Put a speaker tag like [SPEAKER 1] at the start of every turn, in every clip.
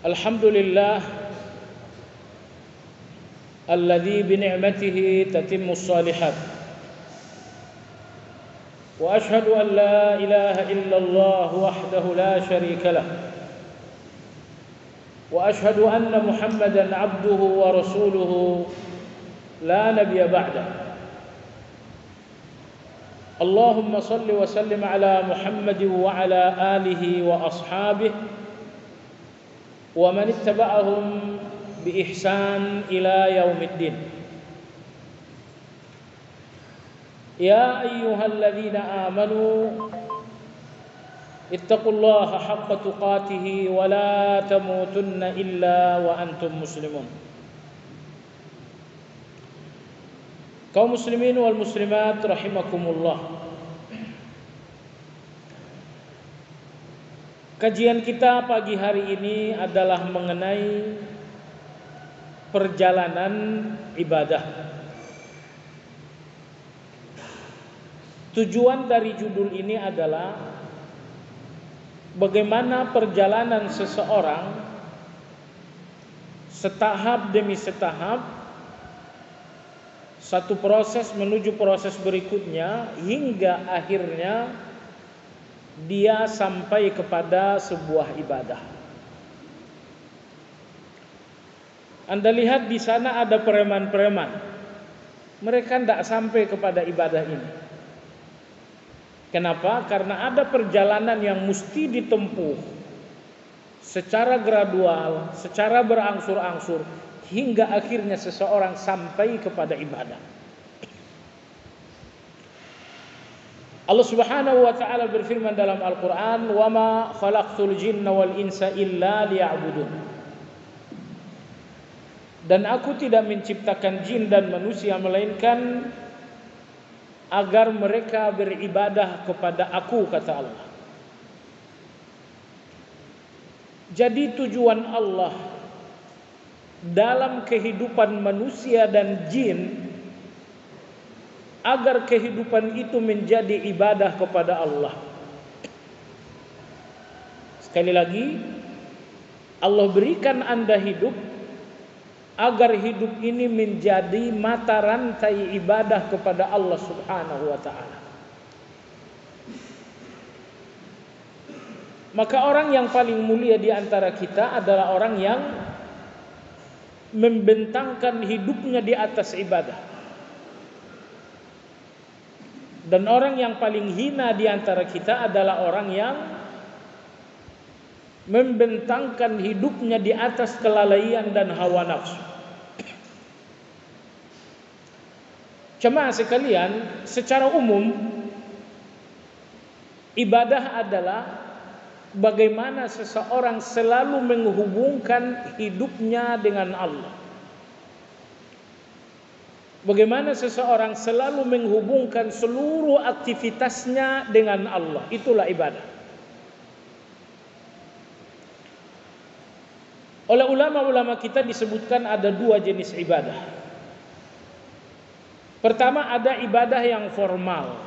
[SPEAKER 1] Alhamdulillah alladzi bi ni'matihi tatimmus shalihat. Wa ashhadu an la ilaha illallah wahdahu la syarika lah. Wa ashhadu anna Muhammadan abduhu wa rasuluhu la nabiyya ba'dah. Allahumma salli wa sallim ala Muhammad wa ala alihi wa ashabihi wa man ittaba'ahum bi ihsan ila yaumiddin. Ya ayyuhalladzina amanu ittaqullaha haqqa tuqatih wa la tamutunna illa wa antum muslimun. Kaum muslimin wal muslimat rahimakumullah. Kajian kita pagi hari ini adalah mengenai perjalanan ibadah. Tujuan dari judul ini adalah bagaimana perjalanan seseorang setahap demi setahap, satu proses menuju proses berikutnya, hingga akhirnya dia sampai kepada sebuah ibadah. Anda lihat di sana ada preman-preman. Mereka tidak sampai kepada ibadah ini. Kenapa? Karena ada perjalanan yang mesti ditempuh secara gradual, secara berangsur-angsur, hingga akhirnya seseorang sampai kepada ibadah. Allah Subhanahu wa taala berfirman dalam Al-Qur'an, "Wa ma khalaqtul jinna wal insa illa liya'budun." Dan aku tidak menciptakan jin dan manusia melainkan agar mereka beribadah kepada aku, kata Allah. Jadi tujuan Allah dalam kehidupan manusia dan jin agar kehidupan itu menjadi ibadah kepada Allah. Sekali lagi, Allah berikan Anda hidup agar hidup ini menjadi mata rantai ibadah kepada Allah Subhanahu wa taala. Maka orang yang paling mulia di antara kita adalah orang yang membentangkan hidupnya di atas ibadah. Dan orang yang paling hina di antara kita adalah orang yang membentangkan hidupnya di atas kelalaian dan hawa nafsu. Jemaah sekalian, secara umum ibadah adalah bagaimana seseorang selalu menghubungkan hidupnya dengan Allah. Bagaimana seseorang selalu menghubungkan seluruh aktivitasnya dengan Allah. Itulah ibadah. Oleh ulama-ulama kita disebutkan ada dua jenis ibadah. Pertama, ada ibadah yang formal.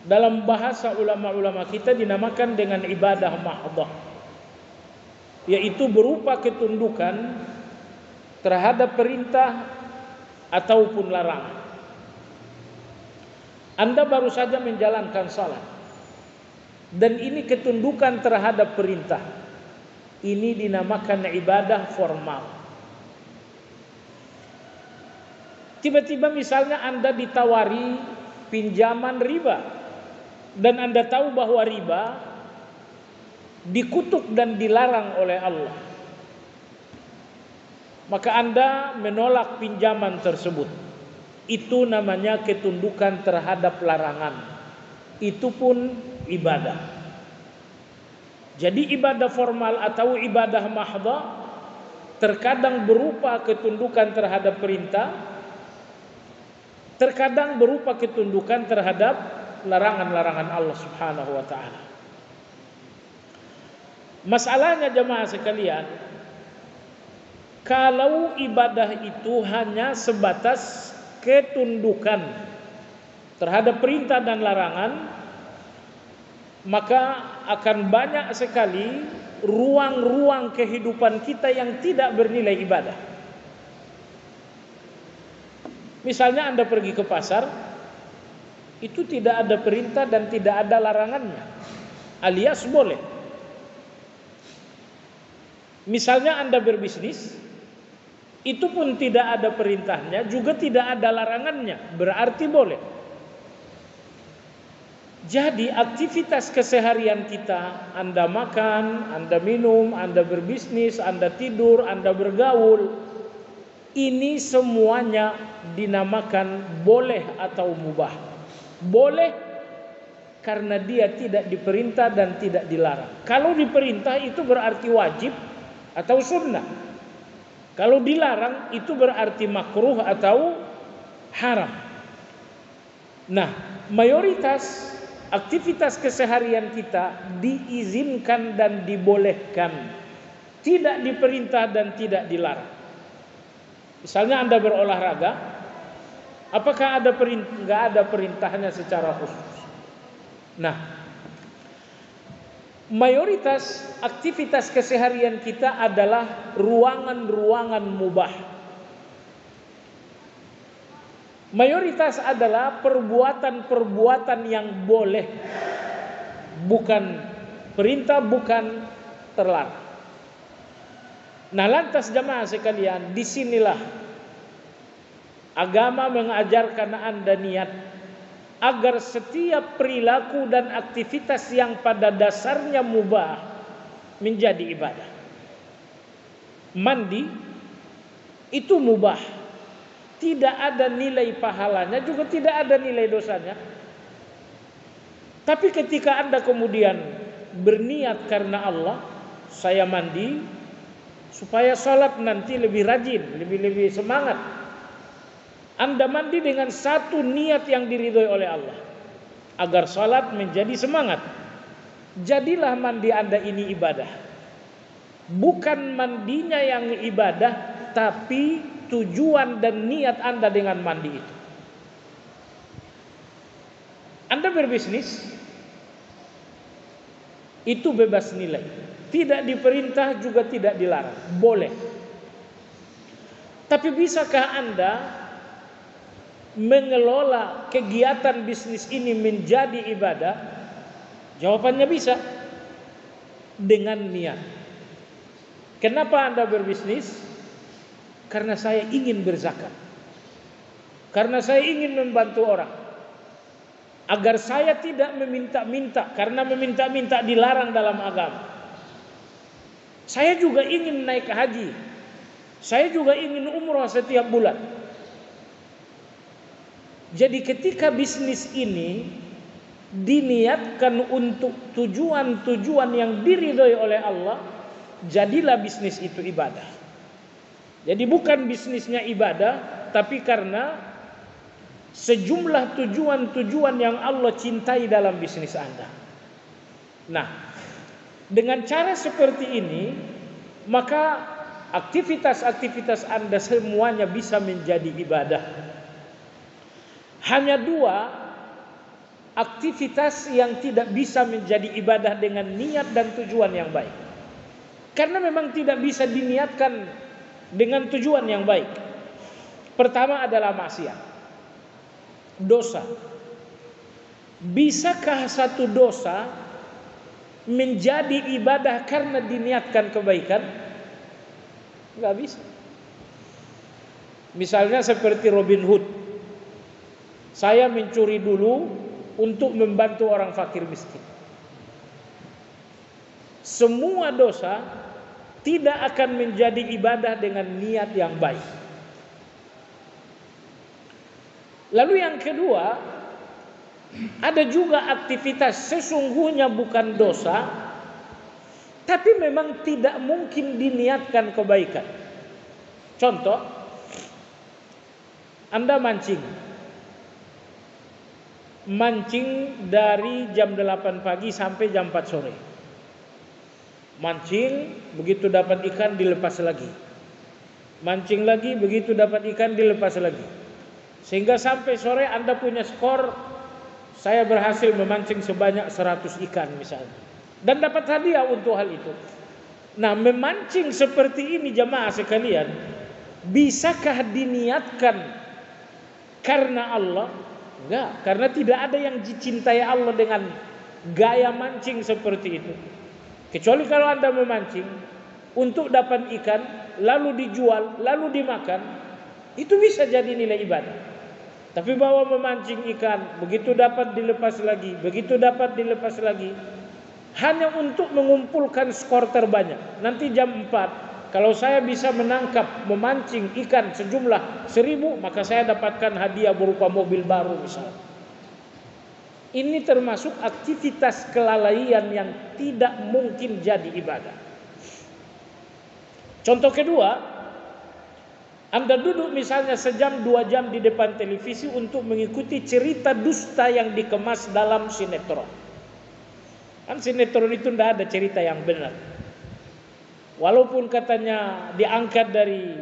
[SPEAKER 1] Dalam bahasa ulama-ulama kita dinamakan dengan ibadah mahdhah, yaitu berupa ketundukan terhadap perintah ataupun larangan. Anda baru saja menjalankan salat, dan ini ketundukan terhadap perintah. Ini dinamakan ibadah formal. Tiba-tiba misalnya Anda ditawari pinjaman riba, dan Anda tahu bahwa riba dikutuk dan dilarang oleh Allah. Maka Anda menolak pinjaman tersebut. Itu namanya ketundukan terhadap larangan. Itu pun ibadah. Jadi ibadah formal atau ibadah mahdhah terkadang berupa ketundukan terhadap perintah, terkadang berupa ketundukan terhadap larangan-larangan Allah Subhanahu wa taala. Masalahnya jemaah sekalian, kalau ibadah itu hanya sebatas ketundukan terhadap perintah dan larangan, maka akan banyak sekali ruang-ruang kehidupan kita yang tidak bernilai ibadah. Misalnya Anda pergi ke pasar, itu tidak ada perintah dan tidak ada larangannya, alias boleh. Misalnya Anda berbisnis, itu pun tidak ada perintahnya, juga tidak ada larangannya, berarti boleh. Jadi aktivitas keseharian kita, Anda makan, Anda minum, Anda berbisnis, Anda tidur, Anda bergaul, ini semuanya dinamakan boleh atau mubah. Boleh karena dia tidak diperintah dan tidak dilarang. Kalau diperintah itu berarti wajib atau sunnah. Kalau dilarang itu berarti makruh atau haram. Nah, mayoritas aktivitas keseharian kita diizinkan dan dibolehkan, tidak diperintah dan tidak dilarang. Misalnya Anda berolahraga, apakah ada perintah? Nggak ada perintahnya secara khusus. Nah, mayoritas aktivitas keseharian kita adalah ruangan-ruangan mubah. Mayoritas adalah perbuatan-perbuatan yang boleh, bukan perintah, bukan terlarang. Nah, lantas jamaah sekalian, disinilah agama mengajarkan Anda niat agar setiap perilaku dan aktivitas yang pada dasarnya mubah menjadi ibadah. Mandi itu mubah, tidak ada nilai pahalanya, juga tidak ada nilai dosanya. Tapi ketika Anda kemudian berniat karena Allah, saya mandi supaya sholat nanti lebih rajin, lebih semangat. Anda mandi dengan satu niat yang diridhoi oleh Allah, agar sholat menjadi semangat. Jadilah mandi Anda ini ibadah. Bukan mandinya yang ibadah, tapi tujuan dan niat Anda dengan mandi itu. Anda berbisnis, itu bebas nilai, tidak diperintah juga tidak dilarang, boleh. Tapi bisakah Anda mengelola kegiatan bisnis ini menjadi ibadah? Jawabannya bisa, dengan niat. Kenapa Anda berbisnis? Karena saya ingin berzakat, karena saya ingin membantu orang, agar saya tidak meminta-minta, karena meminta-minta dilarang dalam agama. Saya juga ingin naik haji, saya juga ingin umrah setiap bulan. Jadi ketika bisnis ini diniatkan untuk tujuan-tujuan yang diridhoi oleh Allah, jadilah bisnis itu ibadah. Jadi bukan bisnisnya ibadah, tapi karena sejumlah tujuan-tujuan yang Allah cintai dalam bisnis Anda. Nah, dengan cara seperti ini, maka aktivitas-aktivitas Anda semuanya bisa menjadi ibadah. Hanya dua aktivitas yang tidak bisa menjadi ibadah dengan niat dan tujuan yang baik, karena memang tidak bisa diniatkan dengan tujuan yang baik. Pertama adalah maksiat, dosa. Bisakah satu dosa menjadi ibadah karena diniatkan kebaikan? Enggak bisa. Misalnya seperti Robin Hood, saya mencuri dulu untuk membantu orang fakir miskin. Semua dosa tidak akan menjadi ibadah dengan niat yang baik. Lalu yang kedua, ada juga aktivitas sesungguhnya bukan dosa, tapi memang tidak mungkin diniatkan kebaikan. Contoh, Anda mancing dari jam 8 pagi sampai jam 4 sore. Mancing, begitu dapat ikan dilepas lagi. Mancing lagi, begitu dapat ikan dilepas lagi. Sehingga sampai sore Anda punya skor, saya berhasil memancing sebanyak 100 ikan misalnya, dan dapat hadiah untuk hal itu. Nah, memancing seperti ini jamaah sekalian, bisakah diniatkan karena Allah? Enggak, karena tidak ada yang dicintai Allah dengan gaya mancing seperti itu. Kecuali kalau Anda memancing untuk dapat ikan, lalu dijual, lalu dimakan, itu bisa jadi nilai ibadah. Tapi bahwa memancing ikan, begitu dapat dilepas lagi, begitu dapat dilepas lagi, hanya untuk mengumpulkan skor terbanyak. Nanti jam 4, kalau saya bisa menangkap, memancing ikan sejumlah 1000, maka saya dapatkan hadiah berupa mobil baru misalnya. Ini termasuk aktivitas kelalaian yang tidak mungkin jadi ibadah. Contoh kedua, Anda duduk misalnya sejam 2 jam di depan televisi untuk mengikuti cerita dusta yang dikemas dalam sinetron. Kan sinetron itu tidak ada cerita yang benar. Walaupun katanya diangkat dari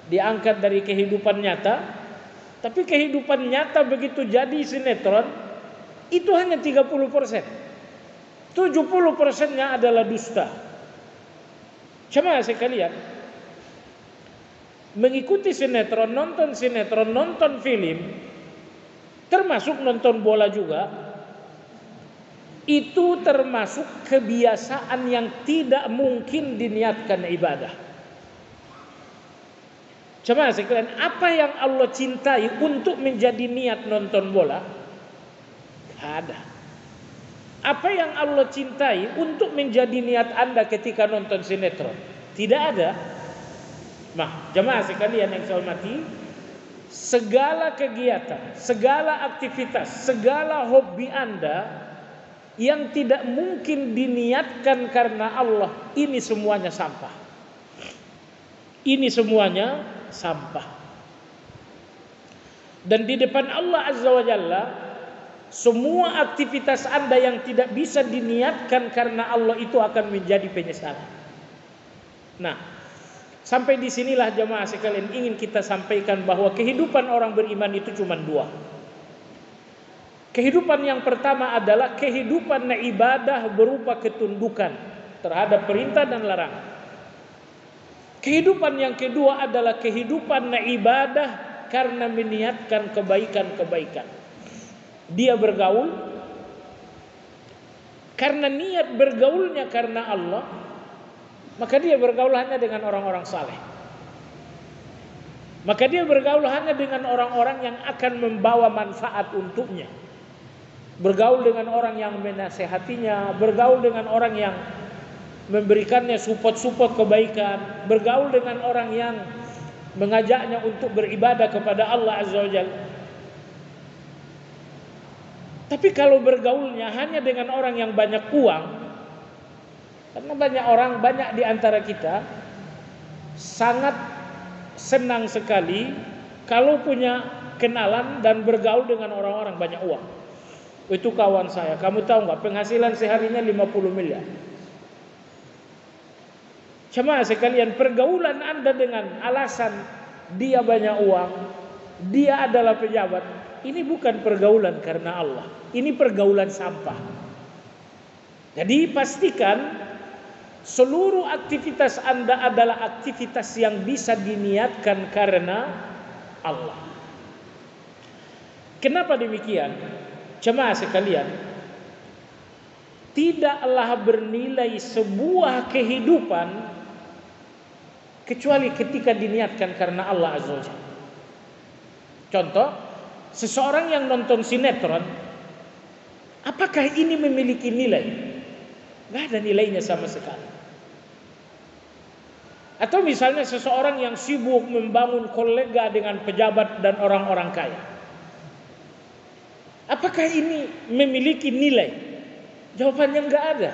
[SPEAKER 1] diangkat dari kehidupan nyata, tapi kehidupan nyata begitu jadi sinetron itu hanya 30%. 70%-nya adalah dusta. Coba sekalian, mengikuti sinetron, nonton film, termasuk nonton bola juga, itu termasuk kebiasaan yang tidak mungkin diniatkan ibadah. Coba sekalian, apa yang Allah cintai untuk menjadi niat nonton bola? Tidak ada. Apa yang Allah cintai untuk menjadi niat Anda ketika nonton sinetron? Tidak ada. Nah, jemaah sekalian yang saya hormati, segala kegiatan, segala aktivitas, segala hobi Anda yang tidak mungkin diniatkan karena Allah, ini semuanya sampah. Ini semuanya sampah. Dan di depan Allah Azza wa Jalla, semua aktivitas Anda yang tidak bisa diniatkan karena Allah itu akan menjadi penyesalan. Nah, sampai di sinilah jemaah sekalian ingin kita sampaikan bahwa kehidupan orang beriman itu cuma 2. Kehidupan yang pertama adalah kehidupan ibadah berupa ketundukan terhadap perintah dan larangan. Kehidupan yang kedua adalah kehidupan ibadah karena meniatkan kebaikan-kebaikan. Dia bergaul karena niat bergaulnya karena Allah, maka dia bergaul hanya dengan orang-orang saleh. Maka dia bergaul hanya dengan orang-orang yang akan membawa manfaat untuknya. Bergaul dengan orang yang menasehatinya, bergaul dengan orang yang memberikannya support kebaikan, bergaul dengan orang yang mengajaknya untuk beribadah kepada Allah Azza wa Jalla. Tapi kalau bergaulnya hanya dengan orang yang banyak uang, karena banyak di antara kita sangat senang sekali kalau punya kenalan dan bergaul dengan orang-orang banyak uang. Itu kawan saya, kamu tahu nggak, penghasilan seharinya 50 miliar. Cuma sekalian, pergaulan Anda dengan alasan dia banyak uang, dia adalah pejabat, ini bukan pergaulan karena Allah. Ini pergaulan sampah. Jadi pastikan seluruh aktivitas Anda adalah aktivitas yang bisa diniatkan karena Allah. Kenapa demikian? Jemaah sekalian, tidaklah bernilai sebuah kehidupan kecuali ketika diniatkan karena Allah Azza wa Jalla. Contoh, seseorang yang nonton sinetron, apakah ini memiliki nilai? Gak ada nilainya sama sekali. Atau misalnya seseorang yang sibuk membangun kolega dengan pejabat dan orang-orang kaya, apakah ini memiliki nilai? Jawabannya enggak ada.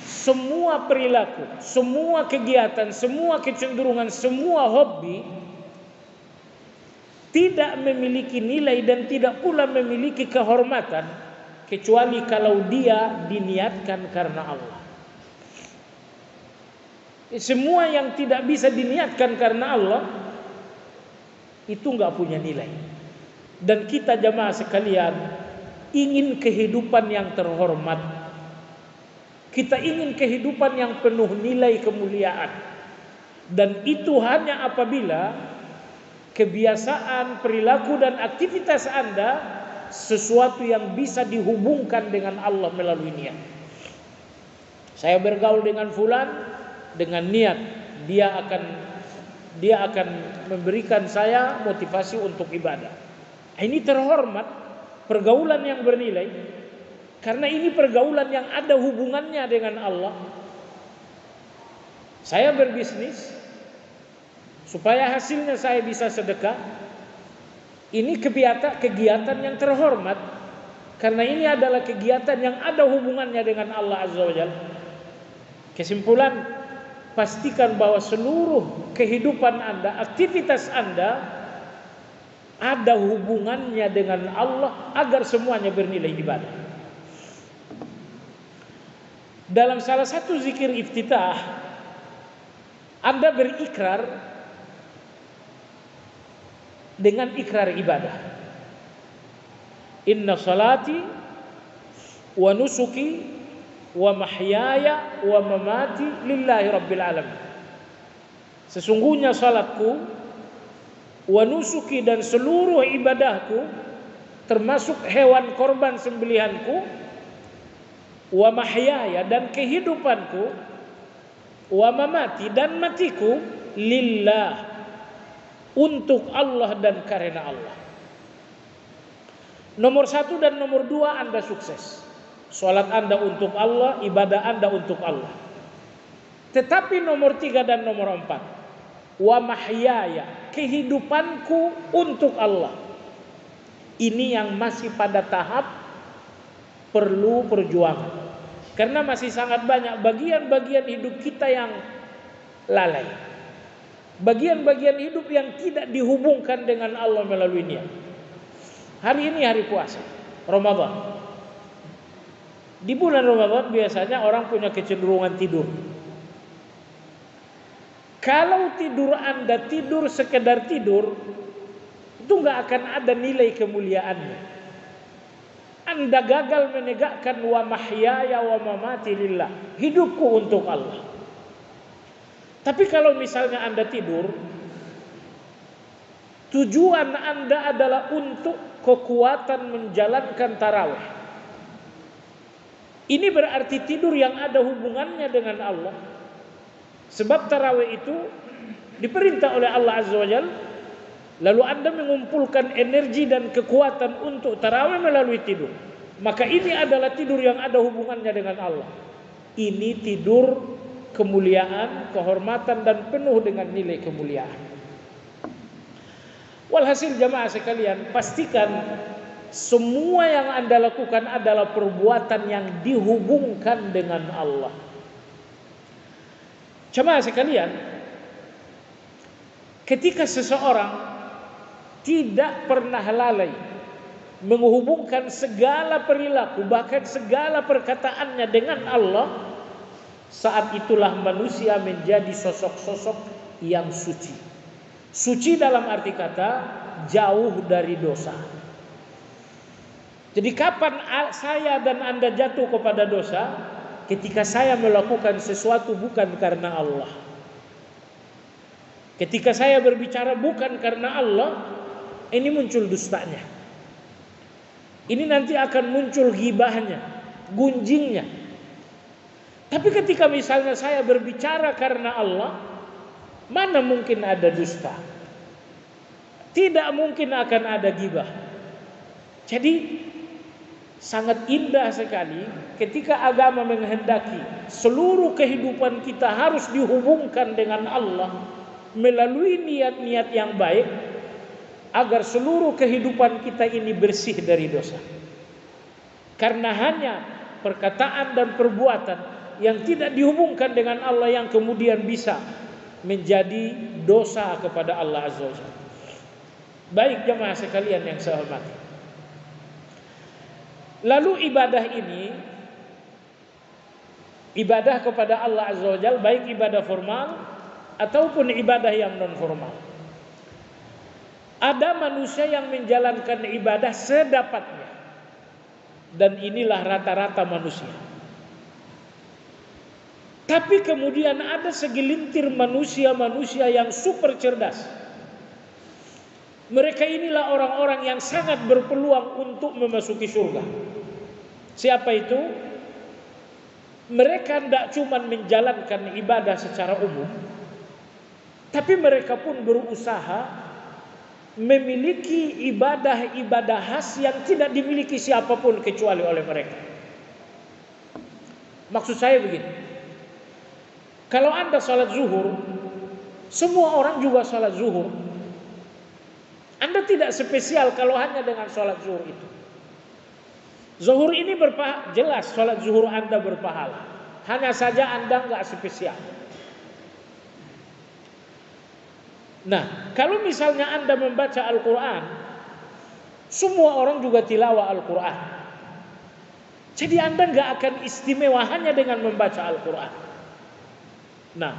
[SPEAKER 1] Semua perilaku, semua kegiatan, semua kecenderungan, semua hobi tidak memiliki nilai dan tidak pula memiliki kehormatan kecuali kalau dia diniatkan karena Allah. Semua yang tidak bisa diniatkan karena Allah itu enggak punya nilai. Dan kita jamaah sekalian ingin kehidupan yang terhormat, Kita ingin kehidupan yang penuh nilai kemuliaan. Dan itu hanya apabila kebiasaan, perilaku dan aktivitas Anda sesuatu yang bisa dihubungkan dengan Allah melalui niat. Saya bergaul dengan fulan dengan niat dia akan memberikan saya motivasi untuk ibadah. Ini terhormat, pergaulan yang bernilai, karena ini pergaulan yang ada hubungannya dengan Allah. Saya berbisnis supaya hasilnya saya bisa sedekah. Ini kegiatan yang terhormat, karena ini adalah kegiatan yang ada hubungannya dengan Allah Azza wa Jalla. Kesimpulan, pastikan bahwa seluruh kehidupan Anda, aktivitas Anda ada hubungannya dengan Allah agar semuanya bernilai ibadah. Dalam salah satu zikir iftitah, Anda berikrar dengan ikrar ibadah. Inna salati wa nusuki wa mahyaya wa mamati lillahi rabbil alamin. Sesungguhnya salatku, wa nusuki dan seluruh ibadahku, termasuk hewan korban sembelihanku, wa mahyaya dan kehidupanku, wa mamati dan matiku, lillah, untuk Allah dan karena Allah. Nomor 1 dan nomor 2 Anda sukses. Salat Anda untuk Allah, ibadah Anda untuk Allah. Tetapi nomor 3 dan nomor 4, wa mahyaya, kehidupanku untuk Allah. Ini yang masih pada tahap perlu perjuangan. Karena masih sangat banyak bagian-bagian hidup kita yang lalai. Bagian-bagian hidup yang tidak dihubungkan dengan Allah melalui niat. Hari ini hari puasa, Ramadan. Di bulan Ramadan biasanya orang punya kecenderungan tidur. Kalau tidur Anda tidur sekedar tidur, itu nggak akan ada nilai kemuliaannya. Anda gagal menegakkan wa mahyaya wa mamati lillah, hidupku untuk Allah. Tapi kalau misalnya Anda tidur, tujuan Anda adalah untuk kekuatan menjalankan tarawih. Ini berarti tidur yang ada hubungannya dengan Allah. Sebab tarawih itu diperintah oleh Allah Azza wa Jalla. Lalu Anda mengumpulkan energi dan kekuatan untuk tarawih melalui tidur. Maka ini adalah tidur yang ada hubungannya dengan Allah. Ini tidur kemuliaan, kehormatan dan penuh dengan nilai kemuliaan. Walhasil jamaah sekalian, pastikan semua yang Anda lakukan adalah perbuatan yang dihubungkan dengan Allah. Jamaah sekalian, ketika seseorang tidak pernah lalai menghubungkan segala perilaku, bahkan segala perkataannya dengan Allah, saat itulah manusia menjadi sosok-sosok yang suci. Suci dalam arti kata jauh dari dosa. Jadi kapan saya dan Anda jatuh kepada dosa? Ketika saya melakukan sesuatu bukan karena Allah. Ketika saya berbicara bukan karena Allah, ini muncul dustanya. Ini nanti akan muncul ghibahnya, gunjingnya. Tapi ketika misalnya saya berbicara karena Allah, mana mungkin ada dusta? Tidak mungkin akan ada ghibah. Jadi sangat indah sekali ketika agama menghendaki seluruh kehidupan kita harus dihubungkan dengan Allah melalui niat-niat yang baik agar seluruh kehidupan kita ini bersih dari dosa. Karena hanya perkataan dan perbuatan yang tidak dihubungkan dengan Allah yang kemudian bisa menjadi dosa kepada Allah Azza wa Jalla. Baik jemaah sekalian yang saya hormati. Lalu ibadah ini, ibadah kepada Allah Azza wa Jalla, baik ibadah formal ataupun ibadah yang non formal. Ada manusia yang menjalankan ibadah sedapatnya. Dan inilah rata-rata manusia. Tapi kemudian ada segelintir manusia-manusia yang super cerdas. Mereka inilah orang-orang yang sangat berpeluang untuk memasuki surga. Siapa itu? Mereka tidak cuma menjalankan ibadah secara umum, tapi mereka pun berusaha memiliki ibadah-ibadah khas yang tidak dimiliki siapapun kecuali oleh mereka. Maksud saya begini, kalau Anda salat zuhur, semua orang juga salat zuhur. Anda tidak spesial kalau hanya dengan salat zuhur itu. Zuhur ini berpahala, jelas salat zuhur Anda berpahala. Hanya saja Anda nggak spesial. Nah, kalau misalnya Anda membaca Al-Quran, semua orang juga tilawah Al-Quran. Jadi Anda nggak akan istimewa hanya dengan membaca Al-Quran. Nah,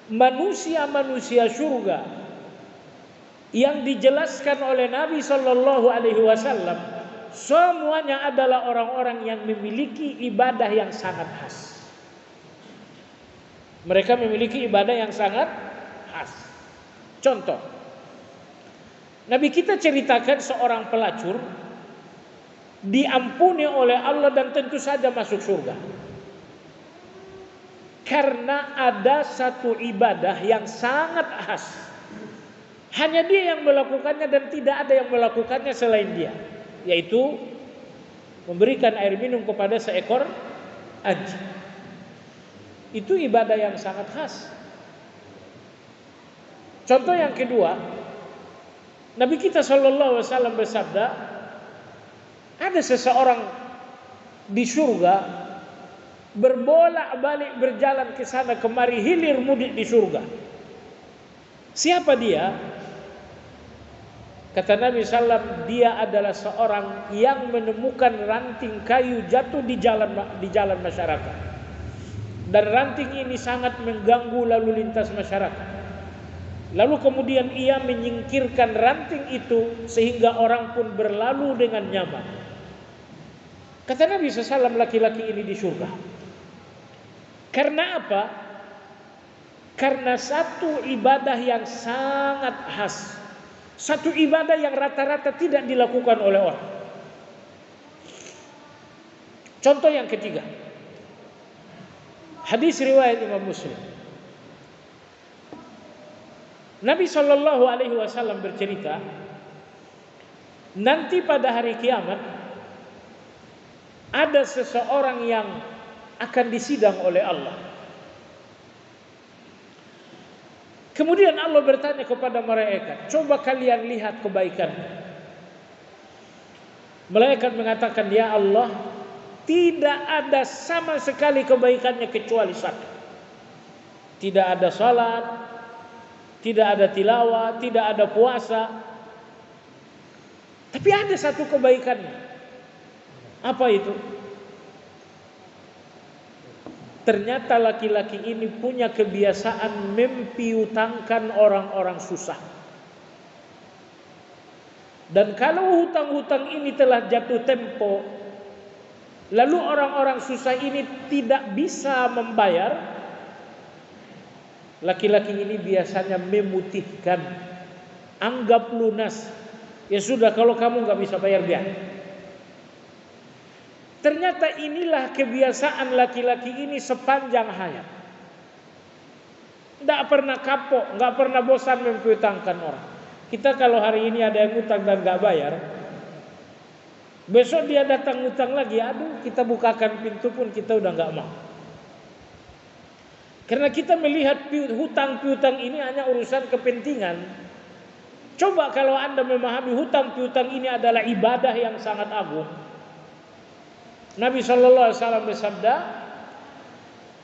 [SPEAKER 1] manusia-manusia surga yang dijelaskan oleh Nabi Shallallahu Alaihi Wasallam, semuanya adalah orang-orang yang memiliki ibadah yang sangat khas. Mereka memiliki ibadah yang sangat khas. Contoh, Nabi kita ceritakan seorang pelacur diampuni oleh Allah dan tentu saja masuk surga. Karena ada satu ibadah yang sangat khas. Hanya dia yang melakukannya dan tidak ada yang melakukannya selain dia, yaitu memberikan air minum kepada seekor anjing. Itu ibadah yang sangat khas. Contoh yang kedua, Nabi kita Shallallahu Alaihi Wasallam bersabda, ada seseorang di surga berbolak-balik berjalan ke sana kemari, hilir mudik di surga. Siapa dia? Kata Nabi SAW, dia adalah seorang yang menemukan ranting kayu jatuh di jalan masyarakat. Dan ranting ini sangat mengganggu lalu lintas masyarakat. Lalu kemudian ia menyingkirkan ranting itu sehingga orang pun berlalu dengan nyaman. Kata Nabi SAW, laki-laki ini di surga. Karena apa? Karena satu ibadah yang sangat khas. Satu ibadah yang rata-rata tidak dilakukan oleh orang. Contoh yang ketiga, hadis riwayat Imam Muslim. Nabi Shallallahu Alaihi Wasallam bercerita, nanti pada hari kiamat ada seseorang yang akan disidang oleh Allah. Kemudian Allah bertanya kepada malaikat, coba kalian lihat kebaikan. Malaikat mengatakan, ya Allah, tidak ada sama sekali kebaikannya kecuali satu. Tidak ada salat, tidak ada tilawah, tidak ada puasa. Tapi ada satu kebaikannya. Apa itu? Ternyata laki-laki ini punya kebiasaan mempiutangkan orang-orang susah. Dan kalau hutang-hutang ini telah jatuh tempo, lalu orang-orang susah ini tidak bisa membayar, laki-laki ini biasanya memutihkan, anggap lunas. Ya sudah, kalau kamu nggak bisa bayar, biar. Ternyata inilah kebiasaan laki-laki ini sepanjang hayat. Tidak pernah kapok, nggak pernah bosan mempiutangkan orang. Kita kalau hari ini ada yang utang dan nggak bayar, besok dia datang utang lagi, aduh, kita bukakan pintu pun kita udah nggak mau. Karena kita melihat hutang piutang ini hanya urusan kepentingan. Coba kalau Anda memahami hutang piutang ini adalah ibadah yang sangat agung. Nabi Shallallahu Alaihi Wasallam bersabda,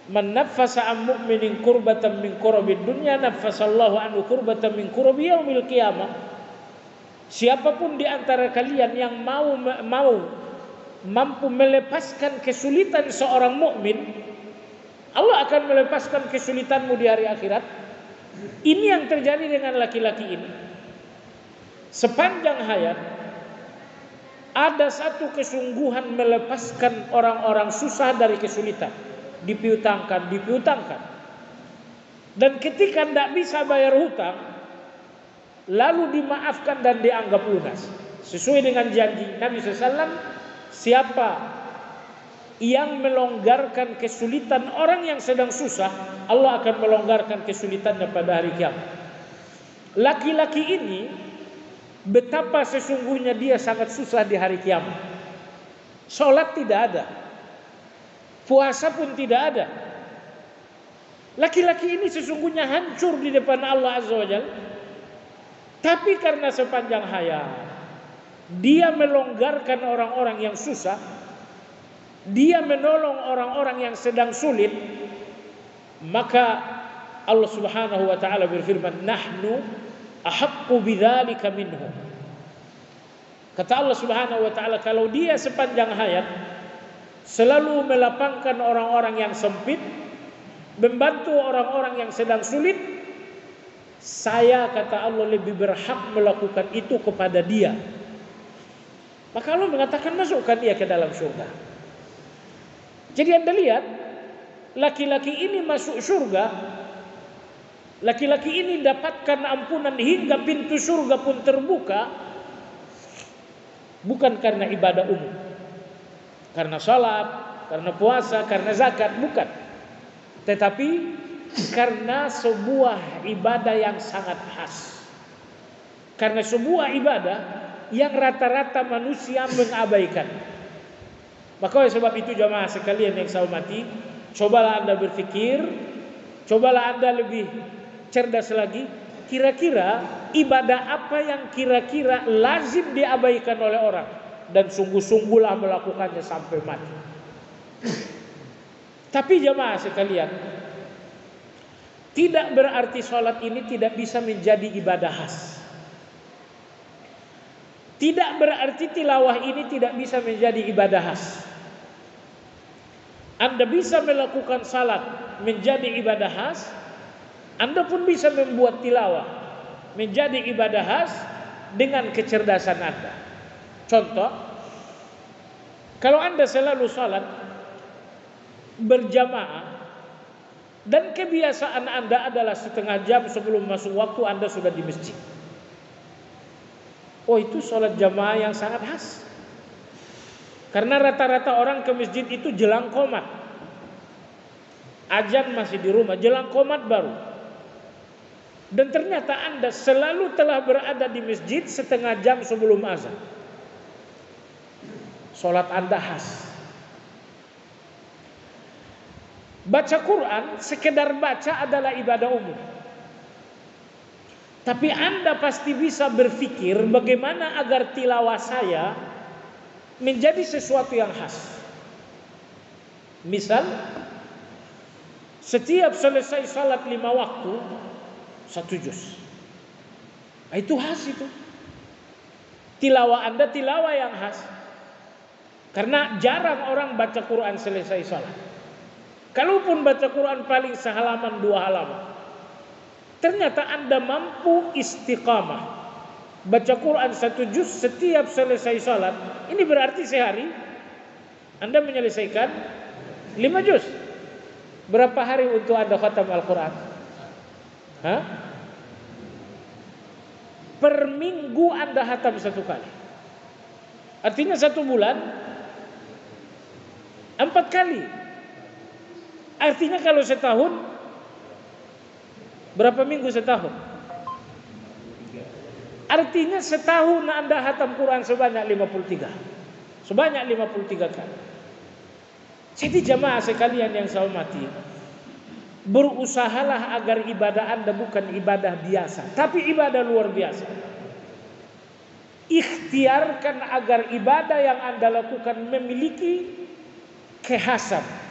[SPEAKER 1] "Man naffasa an mu'minin kurbatan min kurabi dunya, naffasallahu anhu kurbatan min kurabi yaumil qiyamah." Siapapun di antara kalian yang mampu melepaskan kesulitan seorang mukmin, Allah akan melepaskan kesulitanmu di hari akhirat. Ini yang terjadi dengan laki-laki ini. Sepanjang hayat ada satu kesungguhan melepaskan orang-orang susah dari kesulitan. dipiutangkan. Dan ketika tidak bisa bayar hutang, lalu dimaafkan dan dianggap lunas. Sesuai dengan janji Nabi SAW, siapa yang melonggarkan kesulitan orang yang sedang susah, Allah akan melonggarkan kesulitannya pada hari kiamat. Laki-laki ini betapa sesungguhnya dia sangat susah di hari kiamat. Sholat tidak ada, puasa pun tidak ada. Laki-laki ini sesungguhnya hancur di depan Allah Azza wa Jalla. Tapi karena sepanjang hayat dia melonggarkan orang-orang yang susah, dia menolong orang-orang yang sedang sulit, maka Allah Subhanahu wa taala berfirman, "Nahnu ahaqqu bidzalika minhum." Kata Allah Subhanahu wa taala, kalau dia sepanjang hayat selalu melapangkan orang-orang yang sempit, membantu orang-orang yang sedang sulit, saya, kata Allah, lebih berhak melakukan itu kepada dia. Maka Allah mengatakan masukkan dia ke dalam surga. Jadi Anda lihat, laki-laki ini masuk surga, laki-laki ini dapatkan ampunan hingga pintu surga pun terbuka, bukan karena ibadah umum, karena salat, karena puasa, karena zakat, bukan. Tetapi karena sebuah ibadah yang sangat khas. Karena sebuah ibadah yang rata-rata manusia mengabaikan. Maka oleh sebab itu jamaah sekalian yang saya hormati, cobalah Anda berpikir, cobalah Anda lebih cerdas lagi, kira-kira ibadah apa yang kira-kira lazim diabaikan oleh orang, dan sungguh-sungguhlah melakukannya sampai mati. Tapi jamaah sekalian, tidak berarti sholat ini tidak bisa menjadi ibadah khas. Tidak berarti tilawah ini tidak bisa menjadi ibadah khas. Anda bisa melakukan salat menjadi ibadah khas, Anda pun bisa membuat tilawah menjadi ibadah khas dengan kecerdasan Anda. Contoh, kalau Anda selalu salat berjamaah dan kebiasaan Anda adalah setengah jam sebelum masuk waktu Anda sudah di masjid, oh itu sholat jamaah yang sangat khas. Karena rata-rata orang ke masjid itu jelang qomat, azan masih di rumah, jelang qomat baru. Dan ternyata Anda selalu telah berada di masjid setengah jam sebelum azan. Sholat Anda khas. Baca Quran, sekedar baca adalah ibadah umum. Tapi Anda pasti bisa berpikir bagaimana agar tilawah saya menjadi sesuatu yang khas. Misal, setiap selesai salat 5 waktu 1 juz. Itu khas itu. Tilawah Anda tilawah yang khas. Karena jarang orang baca Quran selesai salat. Kalaupun baca Quran paling sehalaman 2 halaman, ternyata Anda mampu istiqamah baca Quran 1 juz setiap selesai salat. Ini berarti sehari Anda menyelesaikan 5 juz. Berapa hari untuk Anda khatam Al-Quran? Per minggu Anda khatam 1 kali. Artinya 1 bulan 4 kali. Artinya kalau setahun, berapa minggu setahun? Artinya setahun Anda khatam Quran sebanyak 53. Sebanyak 53 kali. Jadi jamaah sekalian yang saya hormati, berusahalah agar ibadah Anda bukan ibadah biasa, tapi ibadah luar biasa. Ikhtiarkan agar ibadah yang Anda lakukan memiliki kekhasan.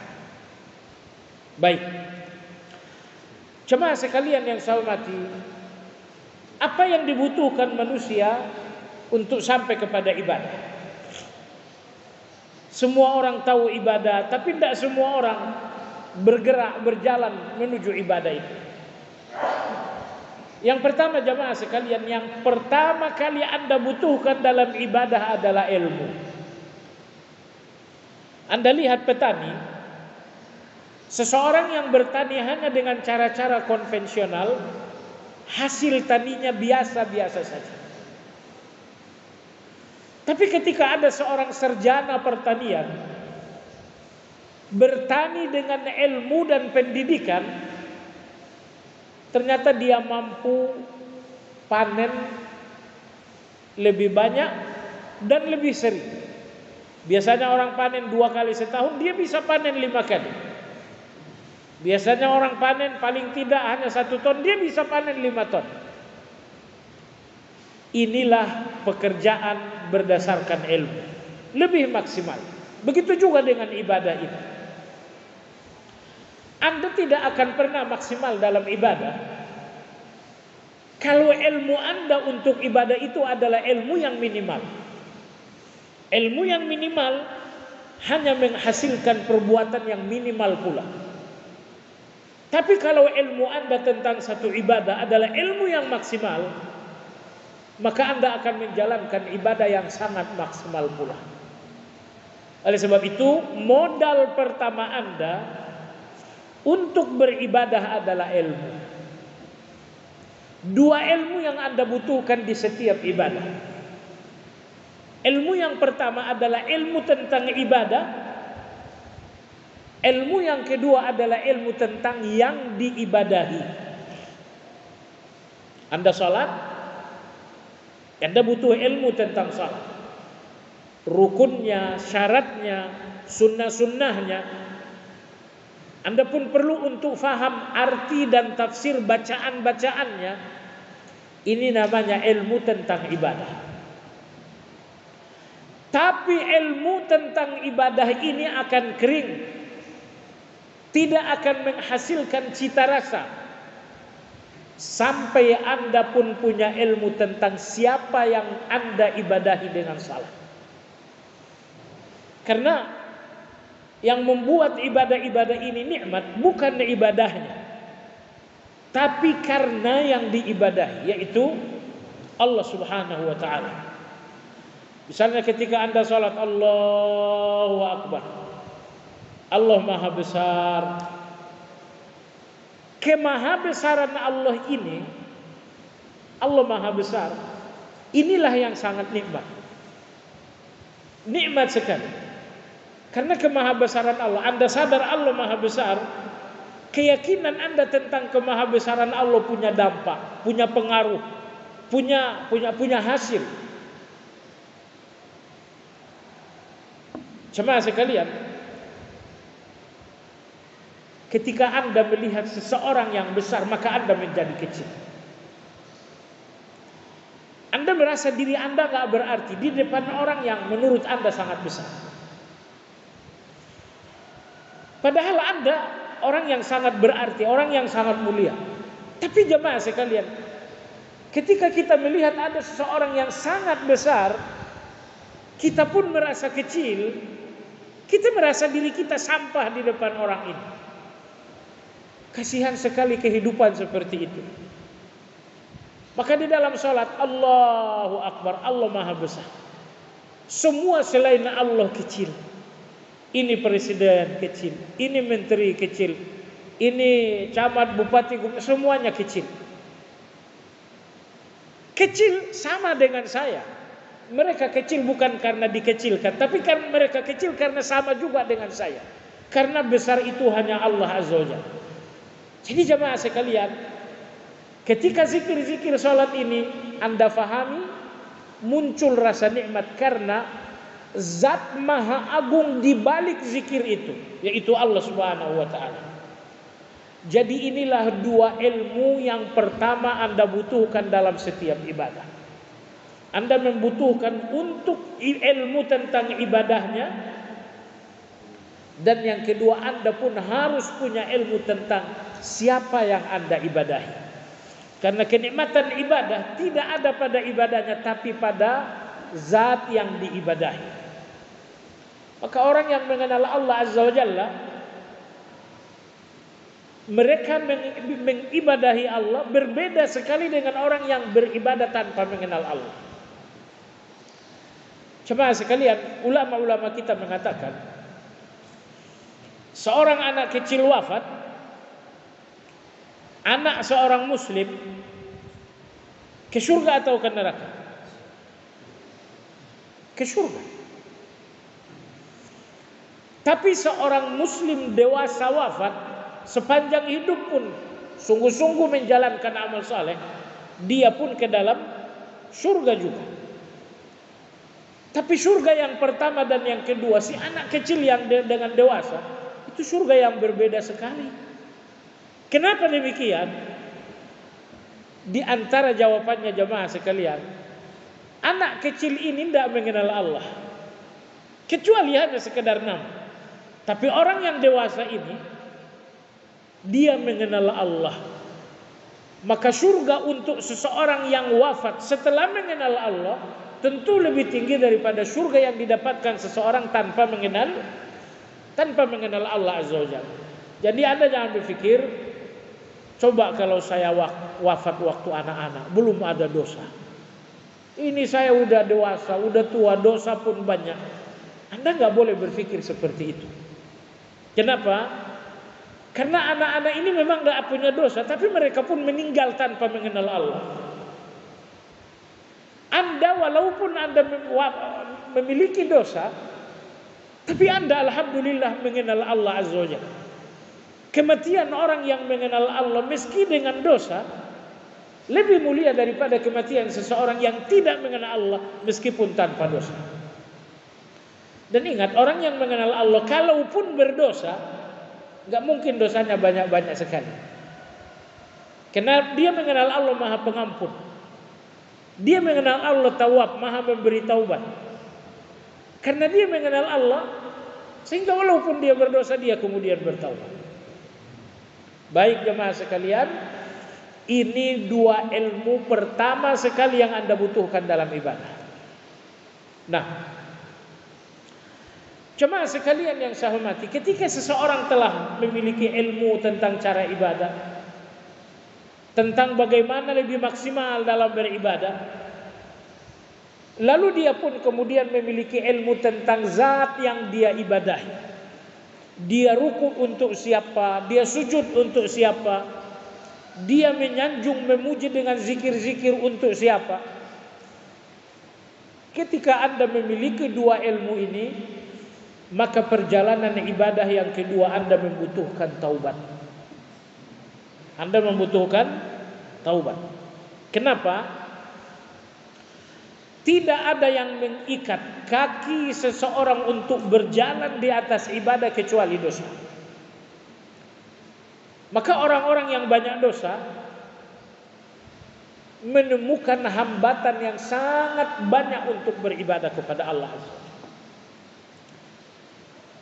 [SPEAKER 1] Baik, jemaah sekalian yang saya hormati, apa yang dibutuhkan manusia untuk sampai kepada ibadah? Semua orang tahu ibadah, tapi tidak semua orang bergerak, berjalan menuju ibadah itu. Yang pertama jemaah sekalian, yang pertama kali Anda butuhkan dalam ibadah adalah ilmu. Anda lihat petani, Seseorang yang bertani hanya dengan cara-cara konvensional, hasil taninya biasa-biasa saja. Tapi ketika ada seorang sarjana pertanian bertani dengan ilmu dan pendidikan, ternyata dia mampu panen lebih banyak dan lebih sering. Biasanya orang panen 2 kali setahun, dia bisa panen 5 kali. Biasanya orang panen paling tidak hanya 1 ton, dia bisa panen 5 ton. Inilah pekerjaan berdasarkan ilmu, lebih maksimal. Begitu juga dengan ibadah ini. Anda tidak akan pernah maksimal dalam ibadah kalau ilmu Anda untuk ibadah itu adalah ilmu yang minimal. Ilmu yang minimal hanya menghasilkan perbuatan yang minimal pula. Tapi kalau ilmu Anda tentang satu ibadah adalah ilmu yang maksimal, maka Anda akan menjalankan ibadah yang sangat maksimal pula. Oleh sebab itu, modal pertama Anda untuk beribadah adalah ilmu. 2 ilmu yang Anda butuhkan di setiap ibadah. Ilmu yang pertama adalah ilmu tentang ibadah. Ilmu yang kedua adalah ilmu tentang yang diibadahi. Anda salat, Anda butuh ilmu tentang salat, rukunnya, syaratnya, sunnah-sunnahnya. Anda pun perlu untuk faham arti dan tafsir bacaan-bacaannya. Ini namanya ilmu tentang ibadah. Tapi ilmu tentang ibadah ini akan kering, tidak akan menghasilkan cita rasa sampai Anda pun punya ilmu tentang siapa yang Anda ibadahi dengan salat. Karena yang membuat ibadah-ibadah ini nikmat bukan ibadahnya, tapi karena yang diibadahi, yaitu Allah Subhanahu wa ta'ala. Misalnya ketika Anda salat, Allahu Akbar, Allah Maha Besar. Kemahabesaran Allah ini, Allah Maha Besar, inilah yang sangat nikmat. Nikmat sekali. Karena kemahabesaran Allah, Anda sadar Allah Maha Besar, keyakinan Anda tentang kemahabesaran Allah punya dampak, punya pengaruh, punya hasil. Jemaah sekalian, ketika Anda melihat seseorang yang besar, maka Anda menjadi kecil. Anda merasa diri Anda gak berarti di depan orang yang menurut Anda sangat besar. Padahal Anda orang yang sangat berarti, orang yang sangat mulia. Tapi jemaah sekalian, ketika kita melihat ada seseorang yang sangat besar, kita pun merasa kecil. Kita merasa diri kita sampah di depan orang ini. Kasihan sekali kehidupan seperti itu. Maka di dalam salat, Allahu Akbar, Allah Maha Besar. Semua selain Allah kecil. Ini presiden kecil, ini menteri kecil, ini camat, bupati, semuanya kecil. Kecil sama dengan saya. Mereka kecil bukan karena dikecilkan, tapi karena mereka kecil karena sama juga dengan saya. Karena besar itu hanya Allah Azza wa Jalla. Jadi jemaah sekalian, ketika zikir-zikir salat ini Anda fahami, muncul rasa nikmat karena zat maha agung di balik zikir itu, yaitu Allah Subhanahu wa ta'ala. Jadi inilah 2 ilmu yang pertama Anda butuhkan dalam setiap ibadah. Anda membutuhkan untuk ilmu tentang ibadahnya, dan yang kedua Anda pun harus punya ilmu tentang siapa yang Anda ibadahi. Karena kenikmatan ibadah tidak ada pada ibadahnya, tapi pada zat yang diibadahi. Maka orang yang mengenal Allah Azza wa Jalla, mereka mengibadahi Allah berbeda sekali dengan orang yang beribadah tanpa mengenal Allah. Jemaah sekalian, ulama-ulama kita mengatakan, seorang anak kecil wafat, anak seorang muslim ke surga atau ke neraka? Ke surga. Tapi seorang muslim dewasa wafat, sepanjang hidup pun sungguh-sungguh menjalankan amal saleh, dia pun ke dalam surga juga. Tapi surga yang pertama dan yang kedua, si anak kecil yang dengan dewasa, itu surga yang berbeda sekali. Kenapa demikian? Di antara jawabannya jemaah sekalian, anak kecil ini tidak mengenal Allah, kecuali hanya sekedar nama. Tapi orang yang dewasa ini, dia mengenal Allah. Maka surga untuk seseorang yang wafat setelah mengenal Allah tentu lebih tinggi daripada surga yang didapatkan seseorang tanpa mengenal Allah Azza wa Jalla. Jadi Anda jangan berpikir, coba kalau saya wafat waktu anak-anak, belum ada dosa. Ini saya udah dewasa, udah tua, dosa pun banyak. Anda nggak boleh berpikir seperti itu. Kenapa? Karena anak-anak ini memang nggak punya dosa, tapi mereka pun meninggal tanpa mengenal Allah. Anda walaupun Anda memiliki dosa, tapi Anda alhamdulillah mengenal Allah Azza wa Jalla. Kematian orang yang mengenal Allah meski dengan dosa lebih mulia daripada kematian seseorang yang tidak mengenal Allah meskipun tanpa dosa. Dan ingat, orang yang mengenal Allah kalaupun berdosa, gak mungkin dosanya banyak-banyak sekali. Karena dia mengenal Allah Maha Pengampun. Dia mengenal Allah Tawwab, Maha memberi taubat. Karena dia mengenal Allah, sehingga walaupun dia berdosa, dia kemudian bertaubat. Baik jemaah sekalian, ini dua ilmu pertama sekali yang Anda butuhkan dalam ibadah. Nah, jemaah sekalian yang saya hormati, ketika seseorang telah memiliki ilmu tentang cara ibadah, tentang bagaimana lebih maksimal dalam beribadah, lalu dia pun kemudian memiliki ilmu tentang zat yang dia ibadahi. Dia rukuk untuk siapa, dia sujud untuk siapa, dia menyanjung memuji dengan zikir-zikir untuk siapa. Ketika Anda memiliki dua ilmu ini, maka perjalanan ibadah yang kedua Anda membutuhkan taubat. Anda membutuhkan taubat. Kenapa? Tidak ada yang mengikat kaki seseorang untuk berjalan di atas ibadah kecuali dosa. Maka orang-orang yang banyak dosa menemukan hambatan yang sangat banyak untuk beribadah kepada Allah.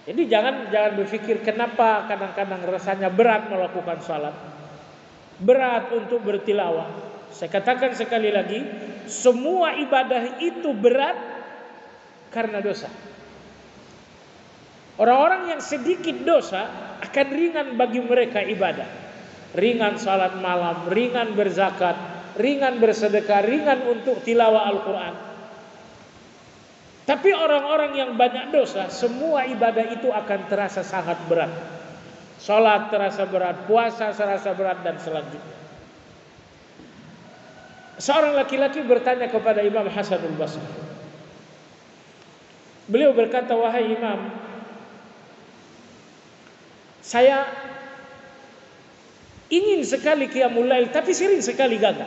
[SPEAKER 1] Jadi jangan berpikir kenapa kadang-kadang rasanya berat melakukan salat, berat untuk bertilawah. Saya katakan sekali lagi, semua ibadah itu berat karena dosa. Orang-orang yang sedikit dosa akan ringan bagi mereka ibadah. Ringan salat malam, ringan berzakat, ringan bersedekah, ringan untuk tilawah Al-Quran. Tapi orang-orang yang banyak dosa, semua ibadah itu akan terasa sangat berat. Salat terasa berat, puasa terasa berat, dan selanjutnya. Seorang laki-laki bertanya kepada Imam Hasanul Basri. Beliau berkata, wahai Imam, saya ingin sekali qiyamul lail, tapi sering sekali gagal.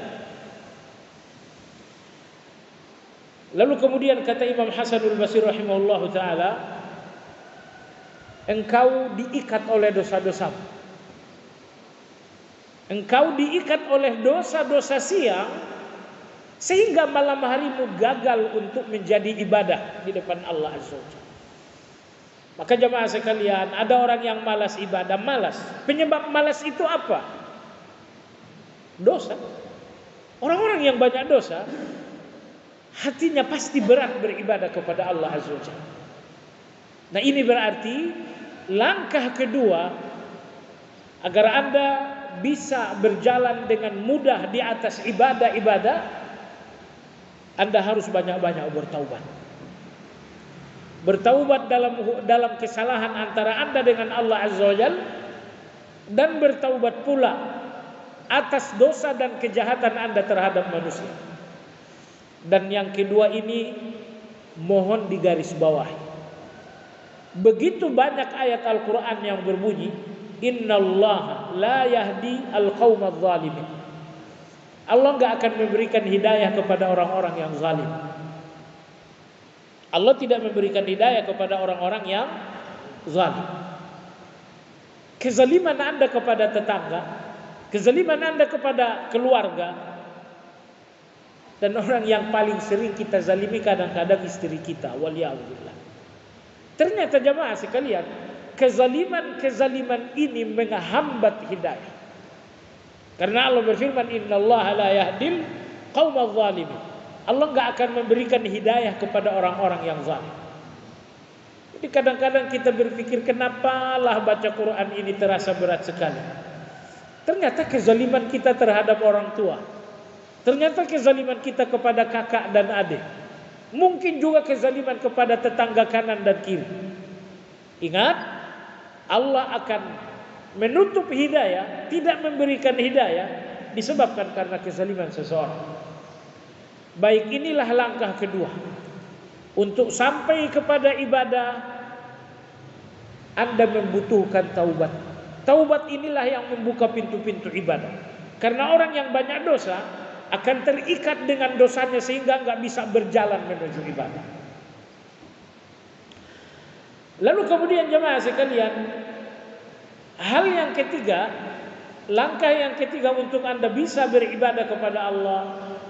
[SPEAKER 1] Lalu kemudian kata Imam Hasanul Basri rahimahullahu ta'ala, engkau diikat oleh dosa-dosamu. Engkau diikat oleh dosa-dosa siang, sehingga malam harimu gagal untuk menjadi ibadah di depan Allah Azza wa Jalla. Maka jemaah sekalian, ada orang yang malas ibadah, malas. Penyebab malas itu apa? Dosa. Orang-orang yang banyak dosa, hatinya pasti berat beribadah kepada Allah Azza wa Jalla. Nah, ini berarti langkah kedua agar Anda bisa berjalan dengan mudah di atas ibadah-ibadah, Anda harus banyak-banyak bertaubat. bertaubat dalam kesalahan antara Anda dengan Allah Azza wa Jalla, dan bertaubat pula atas dosa dan kejahatan Anda terhadap manusia. Dan yang kedua ini mohon digarisbawahi. Begitu banyak ayat Al-Quran yang berbunyi, innallaha la yahdi al-qawmadz zalimin. Allah enggak akan memberikan hidayah kepada orang-orang yang zalim. Allah tidak memberikan hidayah kepada orang-orang yang zalim. Kezaliman Anda kepada tetangga, kezaliman Anda kepada keluarga, dan orang yang paling sering kita zalimi kadang-kadang istri kita, waliyahulillah. Ternyata jamaah sekalian, kezaliman ini menghambat hidayah. Karena Allah berfirman, innallaha la yahdil qaumadz zalimin. Allah enggak akan memberikan hidayah kepada orang-orang yang zalim. Jadi kadang-kadang kita berpikir, kenapalah baca Quran ini terasa berat sekali. Ternyata kezaliman kita terhadap orang tua, ternyata kezaliman kita kepada kakak dan adik, mungkin juga kezaliman kepada tetangga kanan dan kiri. Ingat, Allah akan menutup hidayah, tidak memberikan hidayah disebabkan karena kezaliman seseorang. Baik, inilah langkah kedua. Untuk sampai kepada ibadah, Anda membutuhkan taubat. Taubat inilah yang membuka pintu-pintu ibadah. Karena orang yang banyak dosa akan terikat dengan dosanya sehingga nggak bisa berjalan menuju ibadah. Lalu kemudian jemaah sekalian, hal yang ketiga, langkah yang ketiga untuk Anda bisa beribadah kepada Allah,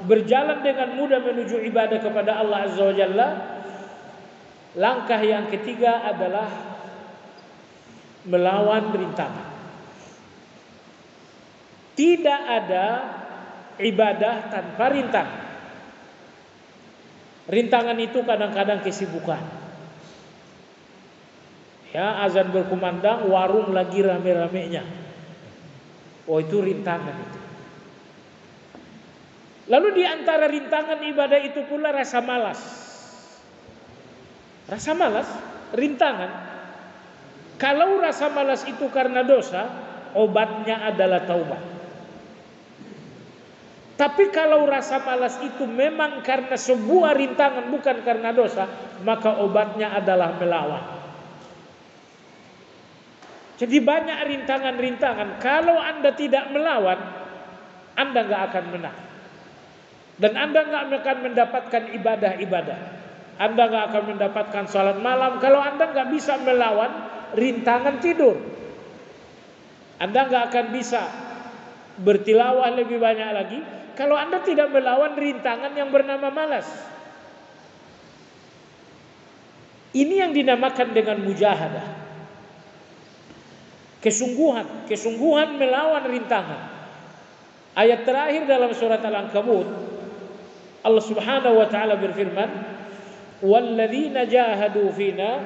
[SPEAKER 1] berjalan dengan mudah menuju ibadah kepada Allah Azza wa Jalla, langkah yang ketiga adalah melawan rintangan. Tidak ada ibadah tanpa rintangan. Rintangan itu kadang-kadang kesibukan. Ya, azan berkumandang, warung lagi rame-ramenya. Oh, itu rintangan itu. Lalu di antara rintangan ibadah itu pula rasa malas. Rasa malas, rintangan. Kalau rasa malas itu karena dosa, obatnya adalah taubat. Tapi kalau rasa malas itu memang karena sebuah rintangan, bukan karena dosa, maka obatnya adalah melawan. Jadi banyak rintangan-rintangan. Kalau Anda tidak melawan, Anda gak akan menang. Dan Anda gak akan mendapatkan ibadah-ibadah. Anda gak akan mendapatkan salat malam kalau Anda gak bisa melawan rintangan tidur. Anda gak akan bisa bertilawah lebih banyak lagi kalau Anda tidak melawan rintangan yang bernama malas. Ini yang dinamakan dengan mujahadah. Kesungguhan melawan rintangan. Ayat terakhir dalam surat Al-Ankabut, Allah Subhanahu wa taala berfirman, "Walladzina jahadu fina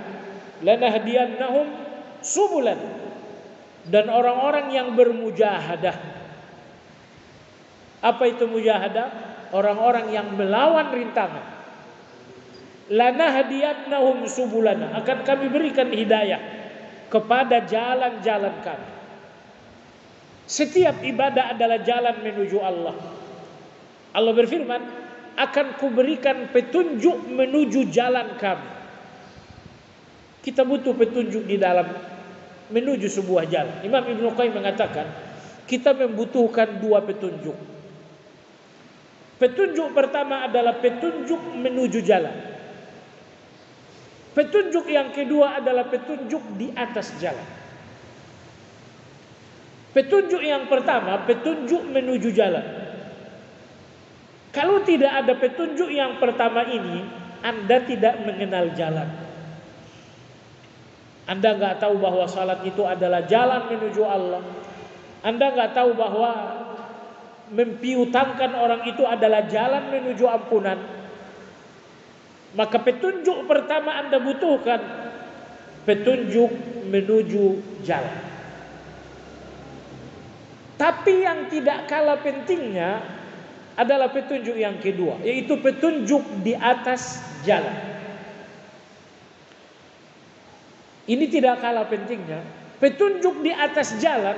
[SPEAKER 1] lanahdiyannahum subulan." Dan orang-orang yang bermujahadah. Apa itu mujahadah? Orang-orang yang melawan rintangan. Lanahdiyannahum subulana, akan kami berikan hidayah kepada jalan-jalan kami. Setiap ibadah adalah jalan menuju Allah. Allah berfirman, akan kuberikan petunjuk menuju jalan kami. Kita butuh petunjuk di dalam menuju sebuah jalan. Imam Ibnu Qayyim mengatakan, kita membutuhkan dua petunjuk. Petunjuk pertama adalah petunjuk menuju jalan. Petunjuk yang kedua adalah petunjuk di atas jalan. Petunjuk yang pertama, petunjuk menuju jalan. Kalau tidak ada petunjuk yang pertama ini, Anda tidak mengenal jalan. Anda nggak tahu bahwa salat itu adalah jalan menuju Allah. Anda nggak tahu bahwa mempiutangkan orang itu adalah jalan menuju ampunan. Maka petunjuk pertama Anda butuhkan petunjuk menuju jalan. Tapi yang tidak kalah pentingnya adalah petunjuk yang kedua, yaitu petunjuk di atas jalan. Ini tidak kalah pentingnya. Petunjuk di atas jalan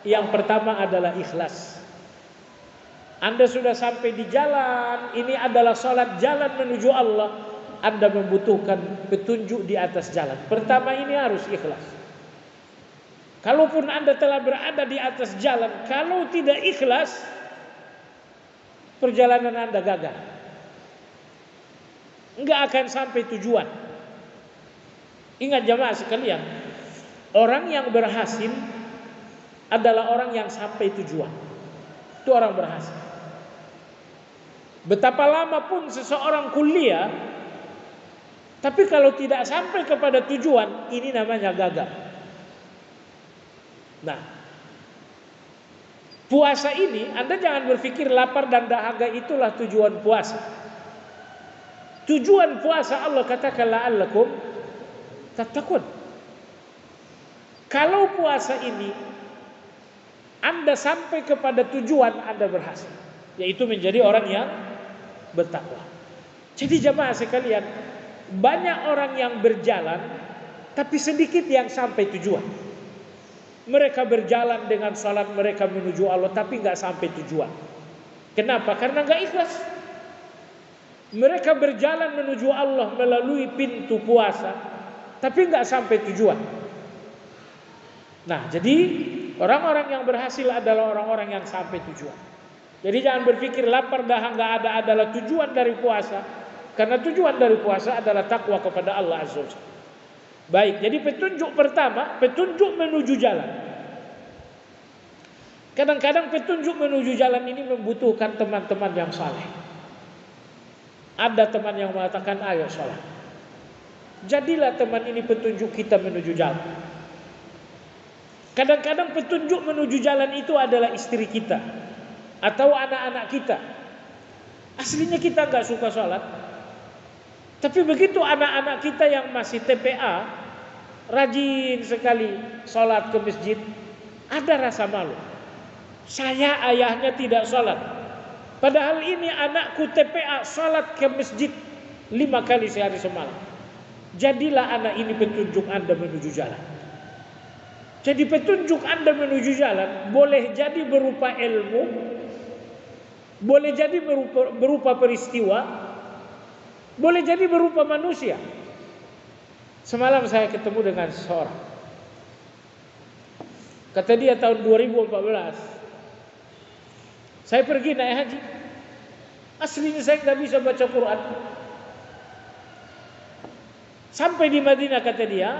[SPEAKER 1] yang pertama adalah ikhlas. Anda sudah sampai di jalan, ini adalah salat jalan menuju Allah, Anda membutuhkan petunjuk di atas jalan. Pertama ini harus ikhlas. Kalaupun Anda telah berada di atas jalan, kalau tidak ikhlas, perjalanan Anda gagal. Enggak akan sampai tujuan. Ingat jamaah sekalian, orang yang berhasil adalah orang yang sampai tujuan. Itu orang berhasil. Betapa lama pun seseorang kuliah, tapi kalau tidak sampai kepada tujuan, ini namanya gagal. Nah, puasa ini Anda jangan berpikir lapar dan dahaga itulah tujuan puasa. Tujuan puasa Allah katakan la'allakum tattaqun. Kalau puasa ini Anda sampai kepada tujuan, Anda berhasil, yaitu menjadi orang yang bertakwa. Jadi jamaah sekalian, banyak orang yang berjalan tapi sedikit yang sampai tujuan. Mereka berjalan dengan salat mereka menuju Allah tapi nggak sampai tujuan. Kenapa? Karena nggak ikhlas. Mereka berjalan menuju Allah melalui pintu puasa tapi nggak sampai tujuan. Nah, jadi orang-orang yang berhasil adalah orang-orang yang sampai tujuan. Jadi jangan berpikir lapar dahaga ada adalah tujuan dari puasa, karena tujuan dari puasa adalah takwa kepada Allah Azza wa Jalla. Baik, jadi petunjuk pertama, petunjuk menuju jalan. Kadang-kadang petunjuk menuju jalan ini membutuhkan teman-teman yang saleh. Ada teman yang mengatakan, ayo sholat. Jadilah teman ini petunjuk kita menuju jalan. Kadang-kadang petunjuk menuju jalan itu adalah istri kita atau anak-anak kita. Aslinya kita gak suka sholat, tapi begitu anak-anak kita yang masih TPA rajin sekali sholat ke masjid, ada rasa malu. Saya ayahnya tidak sholat, padahal ini anakku TPA sholat ke masjid 5 kali sehari semalam. Jadilah anak ini petunjuk Anda menuju jalan. Jadi petunjuk Anda menuju jalan boleh jadi berupa ilmu, boleh jadi berupa peristiwa, boleh jadi berupa manusia. Semalam saya ketemu dengan seseorang. Kata dia tahun 2014, saya pergi naik haji. Aslinya saya nggak bisa baca Quran. Sampai di Madinah kata dia,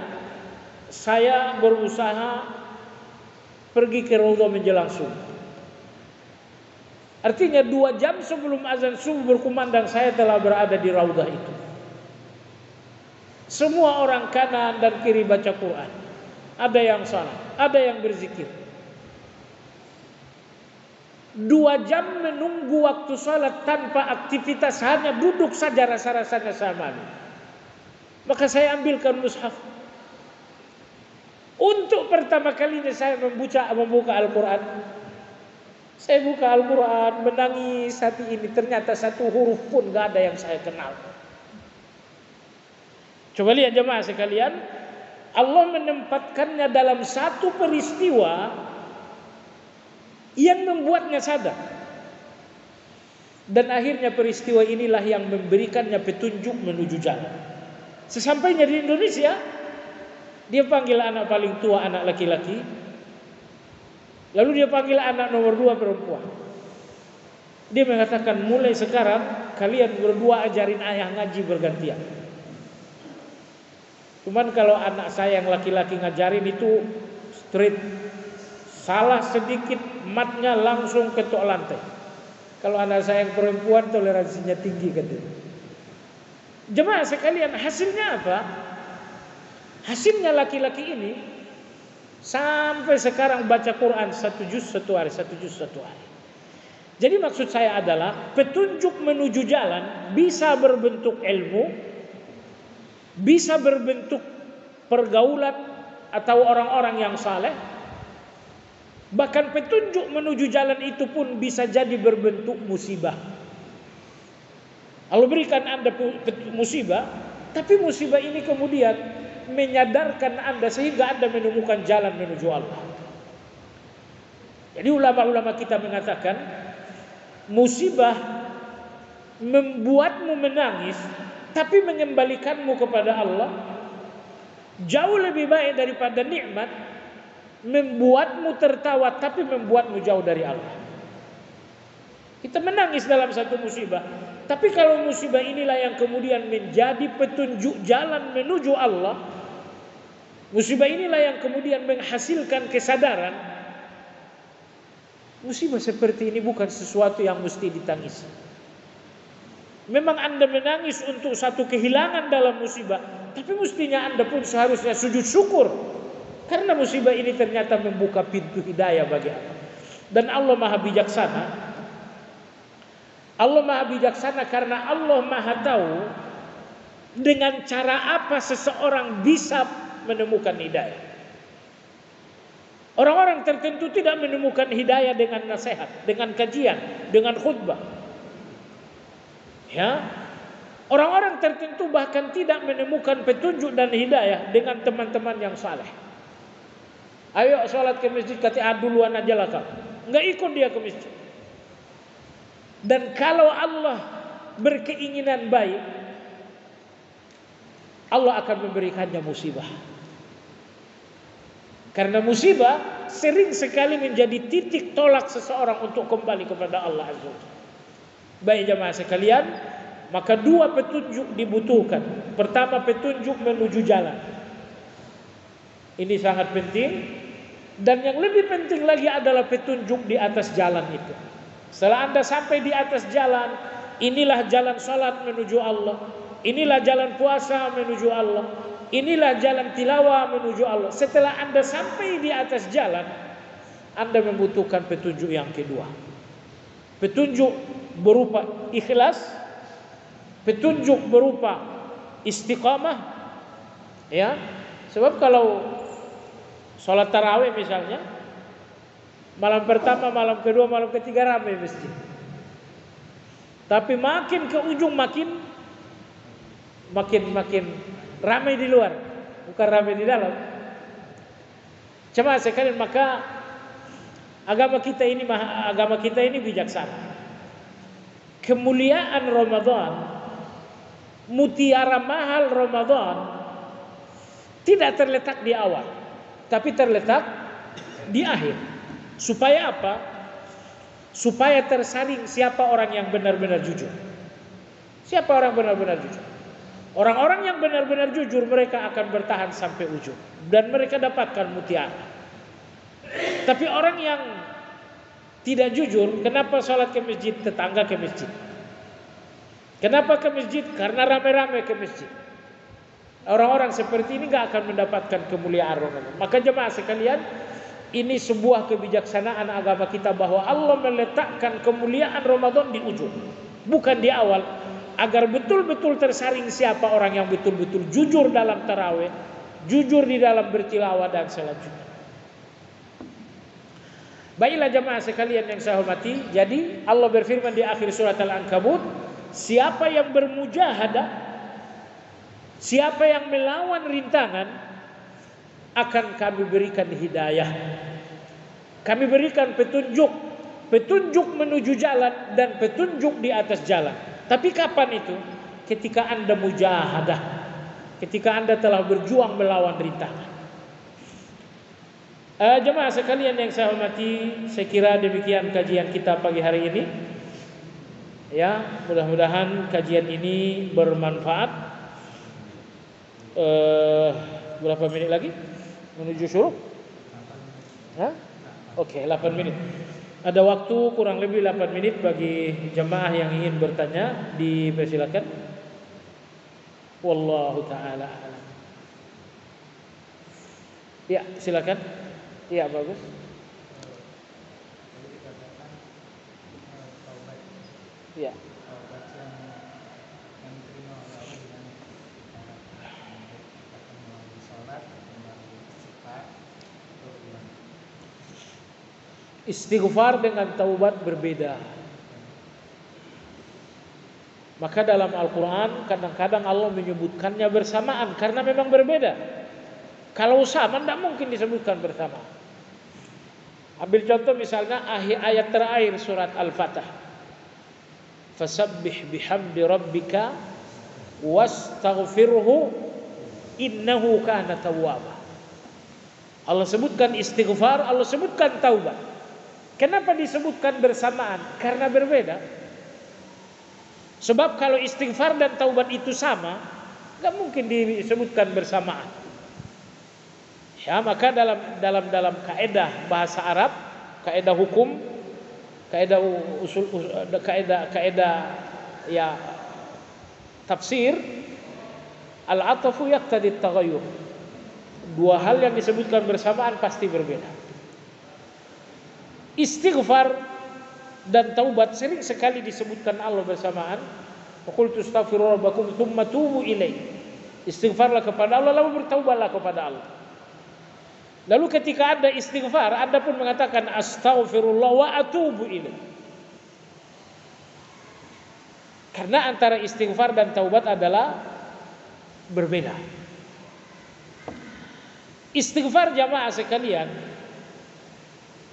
[SPEAKER 1] saya berusaha pergi ke Raudhah menjelang subuh. Artinya 2 jam sebelum azan subuh berkumandang saya telah berada di Raudhah itu. Semua orang kanan dan kiri baca Quran. Ada yang salat, ada yang berzikir. 2 jam menunggu waktu salat tanpa aktivitas, hanya duduk saja rasa-rasanya sama. Maka saya ambilkan mushaf. Untuk pertama kalinya saya membuka Al-Quran. Saya buka Al-Quran, menangis hati ini. Ternyata satu huruf pun gak ada yang saya kenal. Coba lihat jemaah sekalian, Allah menempatkannya dalam satu peristiwa yang membuatnya sadar. Dan akhirnya peristiwa inilah yang memberikannya petunjuk menuju jalan. Sesampainya di Indonesia, dia panggil anak paling tua, anak laki-laki. Lalu dia panggil anak nomor 2 perempuan. Dia mengatakan, mulai sekarang kalian berdua ajarin ayah ngaji bergantian. Cuman kalau anak saya yang laki-laki ngajarin itu straight, salah sedikit matnya langsung ketok lantai. Kalau anak saya yang perempuan toleransinya tinggi katanya. Jemaah sekalian, hasilnya apa? Hasilnya laki-laki ini sampai sekarang baca Quran 1 juz 1 hari, 1 juz 1 hari. Jadi maksud saya adalah petunjuk menuju jalan bisa berbentuk ilmu, bisa berbentuk pergaulan atau orang-orang yang saleh. Bahkan petunjuk menuju jalan itu pun bisa jadi berbentuk musibah. Allah berikan Anda musibah, Tapi musibah ini kemudian menyadarkan Anda sehingga Anda menemukan jalan menuju Allah. Jadi ulama-ulama kita mengatakan musibah membuatmu menangis tapi mengembalikanmu kepada Allah jauh lebih baik daripada nikmat membuatmu tertawa tapi membuatmu jauh dari Allah. Kita menangis dalam satu musibah, tapi kalau musibah inilah yang kemudian menjadi petunjuk jalan menuju Allah, musibah inilah yang kemudian menghasilkan kesadaran, musibah seperti ini bukan sesuatu yang mesti ditangisi. Memang Anda menangis untuk satu kehilangan dalam musibah, tapi mestinya Anda pun seharusnya sujud syukur karena musibah ini ternyata membuka pintu hidayah bagi Anda. Dan Allah Maha Bijaksana. Allah Maha Bijaksana karena Allah Maha tahu dengan cara apa seseorang bisa menemukan hidayah. Orang-orang tertentu tidak menemukan hidayah dengan nasihat, dengan kajian, dengan khutbah. Ya. Orang-orang tertentu bahkan tidak menemukan petunjuk dan hidayah dengan teman-teman yang saleh. Ayo sholat ke masjid, kata duluan aja lah kau. Enggak ikut dia ke masjid. Dan kalau Allah berkeinginan baik, Allah akan memberikannya musibah. Karena musibah sering sekali menjadi titik tolak seseorang untuk kembali kepada Allah Azza wa Jalla. Baik jemaah sekalian, maka dua petunjuk dibutuhkan. Pertama, petunjuk menuju jalan. Ini sangat penting. Dan yang lebih penting lagi adalah petunjuk di atas jalan itu. Setelah Anda sampai di atas jalan, inilah jalan salat menuju Allah, inilah jalan puasa menuju Allah, inilah jalan tilawah menuju Allah. Setelah Anda sampai di atas jalan, Anda membutuhkan petunjuk yang kedua. Petunjuk berupa ikhlas, petunjuk berupa istiqamah. Ya, sebab kalau salat tarawih misalnya, malam pertama, malam kedua, malam ketiga ramai masjid. Tapi makin ke ujung makin ramai di luar, bukan ramai di dalam. Jemaah sekalian, maka agama kita ini bijaksana. Kemuliaan Ramadan, mutiara mahal Ramadan tidak terletak di awal, tapi terletak di akhir. Supaya apa? Supaya tersaring siapa orang yang benar-benar jujur. Siapa orang benar-benar jujur? Orang-orang yang benar-benar jujur, mereka akan bertahan sampai ujung dan mereka dapatkan mutiara. Tapi orang yang tidak jujur, kenapa sholat ke masjid? Tetangga ke masjid. Kenapa ke masjid? Karena ramai-ramai ke masjid. Orang-orang seperti ini gak akan mendapatkan kemuliaan Ramadan. Maka jemaah sekalian, ini sebuah kebijaksanaan agama kita bahwa Allah meletakkan kemuliaan Ramadan di ujung, bukan di awal, agar betul-betul tersaring siapa orang yang betul-betul jujur dalam tarawih, jujur di dalam bertilawah dan selanjutnya. Baiklah jemaah sekalian yang saya hormati, jadi Allah berfirman di akhir surat Al-Ankabut, siapa yang bermujahadah, siapa yang melawan rintangan, akan kami berikan hidayah. Kami berikan petunjuk menuju jalan dan petunjuk di atas jalan. Tapi kapan itu? Ketika Anda mujahadah, ketika Anda telah berjuang melawan rintangan. Jemaah sekalian yang saya hormati, saya kira demikian kajian kita pagi hari ini. Ya, mudah-mudahan kajian ini bermanfaat. Berapa menit lagi? Menuju syuruk? Oke, 8 menit. Ada waktu kurang lebih 8 menit bagi jemaah yang ingin bertanya, dipersilakan. Wallahu taala a'lam. Ya, silakan. Ya, bagus. Ya. Istighfar dengan taubat berbeda. Maka dalam Al-Quran kadang-kadang Allah menyebutkannya bersamaan karena memang berbeda. Kalau sama tidak mungkin disebutkan bersama. Ambil contoh misalnya ayat terakhir surat Al-Fatah. Fasabbih bihamdi rabbika wastaghfirhu innahu kana tawwaba. Allah sebutkan istighfar, Allah sebutkan taubat. Kenapa disebutkan bersamaan? Karena berbeda. Sebab kalau istighfar dan taubat itu sama, nggak mungkin disebutkan bersamaan. Ya, maka dalam kaidah bahasa Arab, kaidah hukum, kaidah usul, kaidah ya tafsir, al-'atfu yaqtadi at-taghayyur. Dua hal yang disebutkan bersamaan pasti berbeda. Istighfar dan taubat sering sekali disebutkan Allah bersamaan. Qultu astaghfiru rabbakum tsumma tubu ilaihi. Istighfarlah kepada Allah lalu bertaubatlah kepada Allah. Lalu ketika ada istighfar, Anda pun mengatakan astaghfirullah wa atubu ilaihi. Karena antara istighfar dan taubat adalah berbeda. Istighfar jamaah sekalian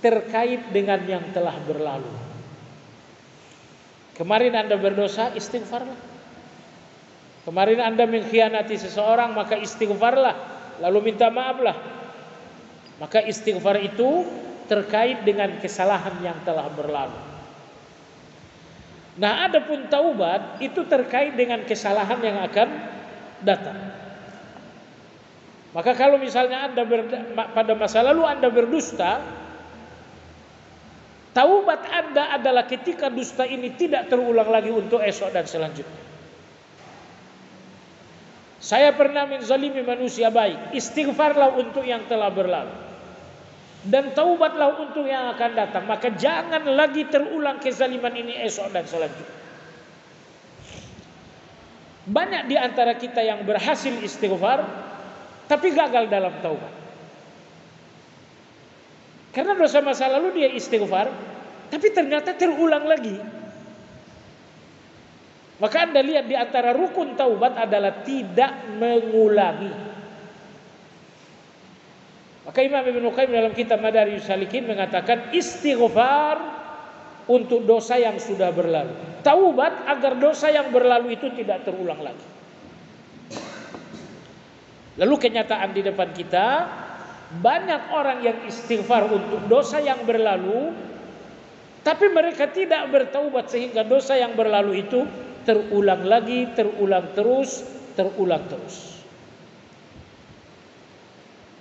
[SPEAKER 1] terkait dengan yang telah berlalu. Kemarin Anda berdosa, istighfarlah. Kemarin Anda mengkhianati seseorang, maka istighfarlah, lalu minta maaflah. Maka istighfar itu terkait dengan kesalahan yang telah berlalu. Nah, adapun taubat itu terkait dengan kesalahan yang akan datang. Maka kalau misalnya Anda pada masa lalu Anda berdusta, taubat Anda adalah ketika dusta ini tidak terulang lagi untuk esok dan selanjutnya. Saya pernah menzalimi manusia baik, istighfarlah untuk yang telah berlalu. Dan taubatlah untuk yang akan datang. Maka jangan lagi terulang kezaliman ini esok dan selanjutnya. Banyak di antara kita yang berhasil istighfar, tapi gagal dalam taubat. Karena dosa masa lalu dia istighfar, tapi ternyata terulang lagi. Maka Anda lihat di antara rukun taubat adalah tidak mengulangi. Maka Imam Ibnu Qayyim dalam kitab Madarijus Salikin mengatakan istighfar untuk dosa yang sudah berlalu. Taubat agar dosa yang berlalu itu tidak terulang lagi. Lalu kenyataan di depan kita, banyak orang yang istighfar untuk dosa yang berlalu, tapi mereka tidak bertaubat sehingga dosa yang berlalu itu terulang lagi, terulang terus.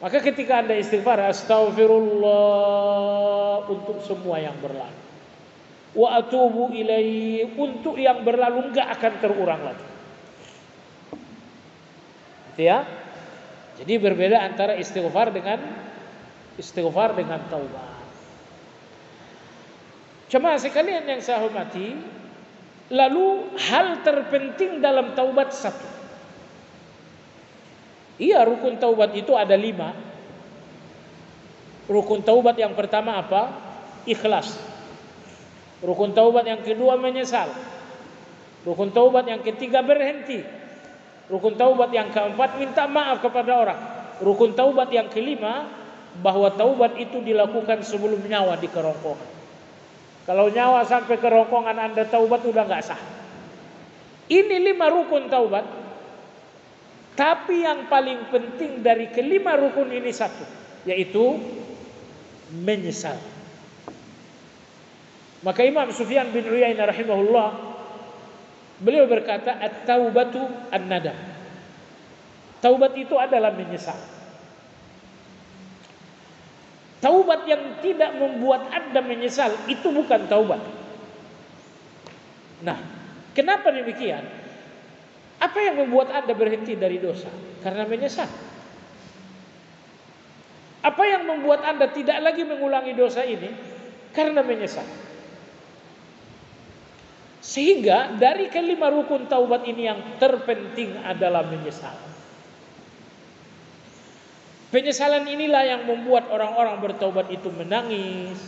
[SPEAKER 1] Maka ketika Anda istighfar, astaghfirullah untuk semua yang berlalu. Wa atubu ilaihi untuk yang berlalu enggak akan terulang lagi. Gitu ya. Jadi berbeda antara istighfar dengan taubat. Jemaah sekalian yang saya hormati, lalu hal terpenting dalam taubat satu. Iya, rukun taubat itu ada 5. Rukun taubat yang pertama apa? Ikhlas. Rukun taubat yang kedua menyesal. Rukun taubat yang ketiga berhenti. Rukun taubat yang keempat minta maaf kepada orang. Rukun taubat yang kelima bahwa taubat itu dilakukan sebelum nyawa di kerongkongan. Kalau nyawa sampai kerongkongan Anda taubat udah nggak sah. Ini 5 rukun taubat. Tapi yang paling penting dari kelima rukun ini satu, yaitu menyesal. Maka Imam Sufyan bin Uyainah rahimahullah, beliau berkata, at-taubatu an-nadam. Taubat itu adalah menyesal. Taubat yang tidak membuat Anda menyesal itu bukan taubat. Nah, kenapa demikian? Apa yang membuat Anda berhenti dari dosa? Karena menyesal. Apa yang membuat Anda tidak lagi mengulangi dosa ini? Karena menyesal. Sehingga dari kelima rukun taubat ini yang terpenting adalah menyesal. Penyesalan inilah yang membuat orang-orang bertaubat itu menangis.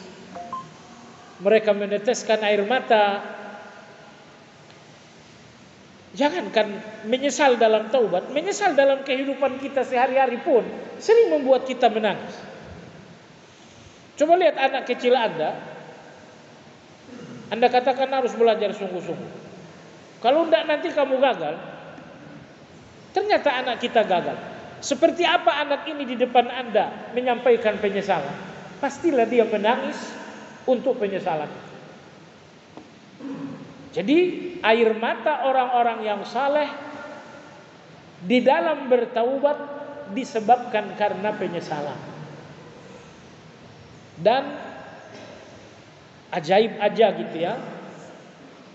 [SPEAKER 1] Mereka meneteskan air mata. Jangankan menyesal dalam taubat, menyesal dalam kehidupan kita sehari-hari pun sering membuat kita menangis. Coba lihat anak kecil Anda katakan harus belajar sungguh-sungguh. Kalau enggak nanti kamu gagal. Ternyata anak kita gagal. Seperti apa anak ini di depan Anda menyampaikan penyesalan? Pastilah dia menangis untuk penyesalan. Jadi air mata orang-orang yang saleh di dalam bertaubat disebabkan karena penyesalan. Dan ajaib aja gitu ya,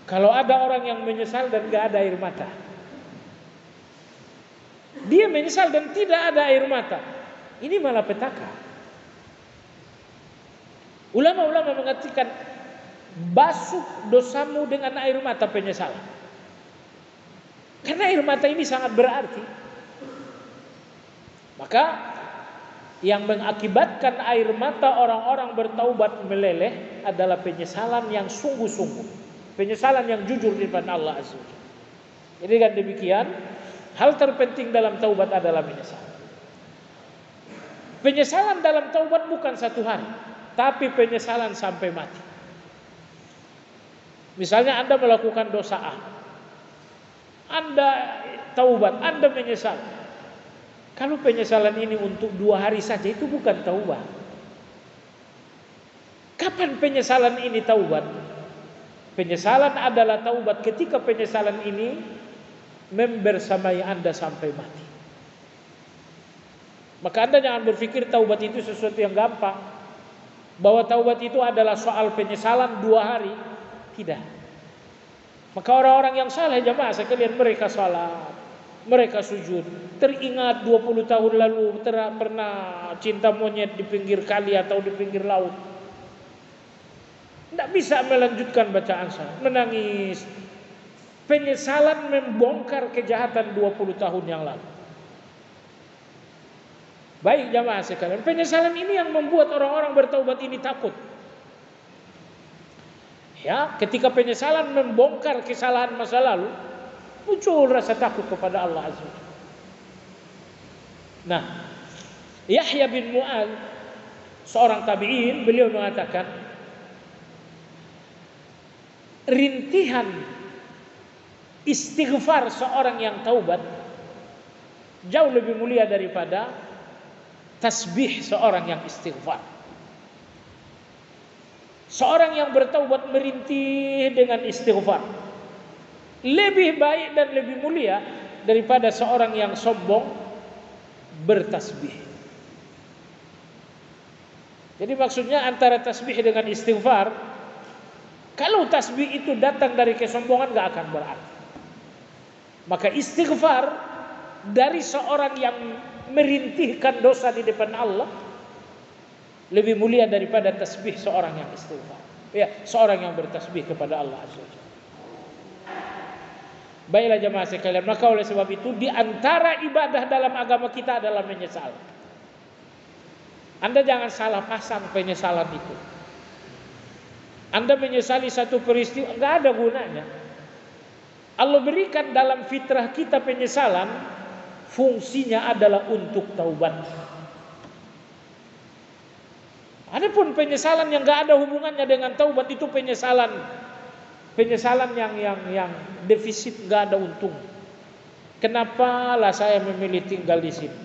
[SPEAKER 1] kalau ada orang yang menyesal dan gak ada air mata. Dia menyesal dan tidak ada air mata, ini malah petaka. Ulama-ulama mengatakan basuh dosamu dengan air mata penyesalan, karena air mata ini sangat berarti. Maka yang mengakibatkan air mata orang-orang bertaubat meleleh adalah penyesalan yang sungguh-sungguh, penyesalan yang jujur di depan Allah Azza wa Jalla. Jadi kan demikian, hal terpenting dalam taubat adalah menyesal. Penyesalan dalam taubat bukan satu hari, tapi penyesalan sampai mati. Misalnya Anda melakukan dosa A, Anda taubat, Anda menyesal. Kalau penyesalan ini untuk 2 hari saja, itu bukan taubat. Kapan penyesalan ini taubat? Penyesalan adalah taubat ketika penyesalan ini membersamai Anda sampai mati. Maka Anda jangan berpikir taubat itu sesuatu yang gampang, bahwa taubat itu adalah soal penyesalan 2 hari. Tidak. Maka orang-orang yang saleh jamaah sekalian, mereka salat, mereka sujud, teringat 20 tahun lalu pernah cinta monyet di pinggir kali atau di pinggir laut. Tidak bisa melanjutkan bacaan salat, menangis. Penyesalan membongkar kejahatan 20 tahun yang lalu. Baik jamaah sekalian, penyesalan ini yang membuat orang-orang bertaubat ini takut. Ya, ketika penyesalan membongkar kesalahan masa lalu, muncul rasa takut kepada Allah Azza wa Jalla. Nah, Yahya bin Mu'adz, seorang tabi'in, beliau mengatakan, rintihan istighfar seorang yang taubat jauh lebih mulia daripada tasbih seorang yang istighfar. Seorang yang bertaubat merintih dengan istighfar lebih baik dan lebih mulia daripada seorang yang sombong bertasbih. Jadi maksudnya antara tasbih dengan istighfar, kalau tasbih itu datang dari kesombongan gak akan berarti. Maka istighfar dari seorang yang merintihkan dosa di depan Allah lebih mulia daripada tasbih seorang yang istighfar. Ya, seorang yang bertasbih kepada Allah Azza wa Jalla. Baiklah jemaah sekalian, maka oleh sebab itu di antara ibadah dalam agama kita adalah menyesal. Anda jangan salah pasang penyesalan itu. Anda menyesali satu peristiwa, enggak ada gunanya. Allah berikan dalam fitrah kita penyesalan, fungsinya adalah untuk taubat. Adapun penyesalan yang enggak ada hubungannya dengan taubat, itu penyesalan yang defisit, enggak ada untung. Kenapa lah saya memilih tinggal di sini?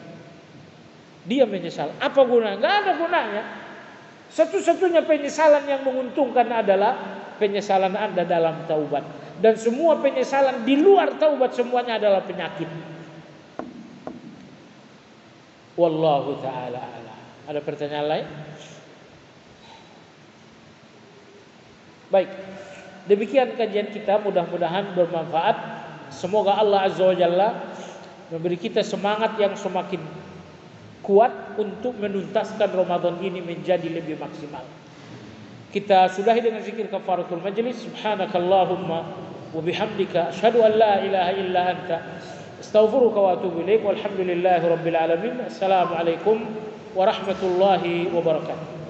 [SPEAKER 1] Dia menyesal. Apa gunanya? Enggak ada gunanya. Satu-satunya penyesalan yang menguntungkan adalah penyesalan Anda dalam taubat. Dan semua penyesalan di luar taubat semuanya adalah penyakit. Wallahu ta'ala a'lam. Ada pertanyaan lain? Baik, demikian kajian kita, mudah-mudahan bermanfaat. Semoga Allah Azza wa Jalla memberi kita semangat yang semakin kuat untuk menuntaskan Ramadan ini menjadi lebih maksimal. Kita sudahi dengan zikir kafaratul majlis. Subhanakallahumma wa bihamdika asyhadu an la ilaha illa anta astaghfiruka wa atubu ilaik. Walhamdulillahirabbil alamin. Assalamualaikum warahmatullahi wabarakatuh.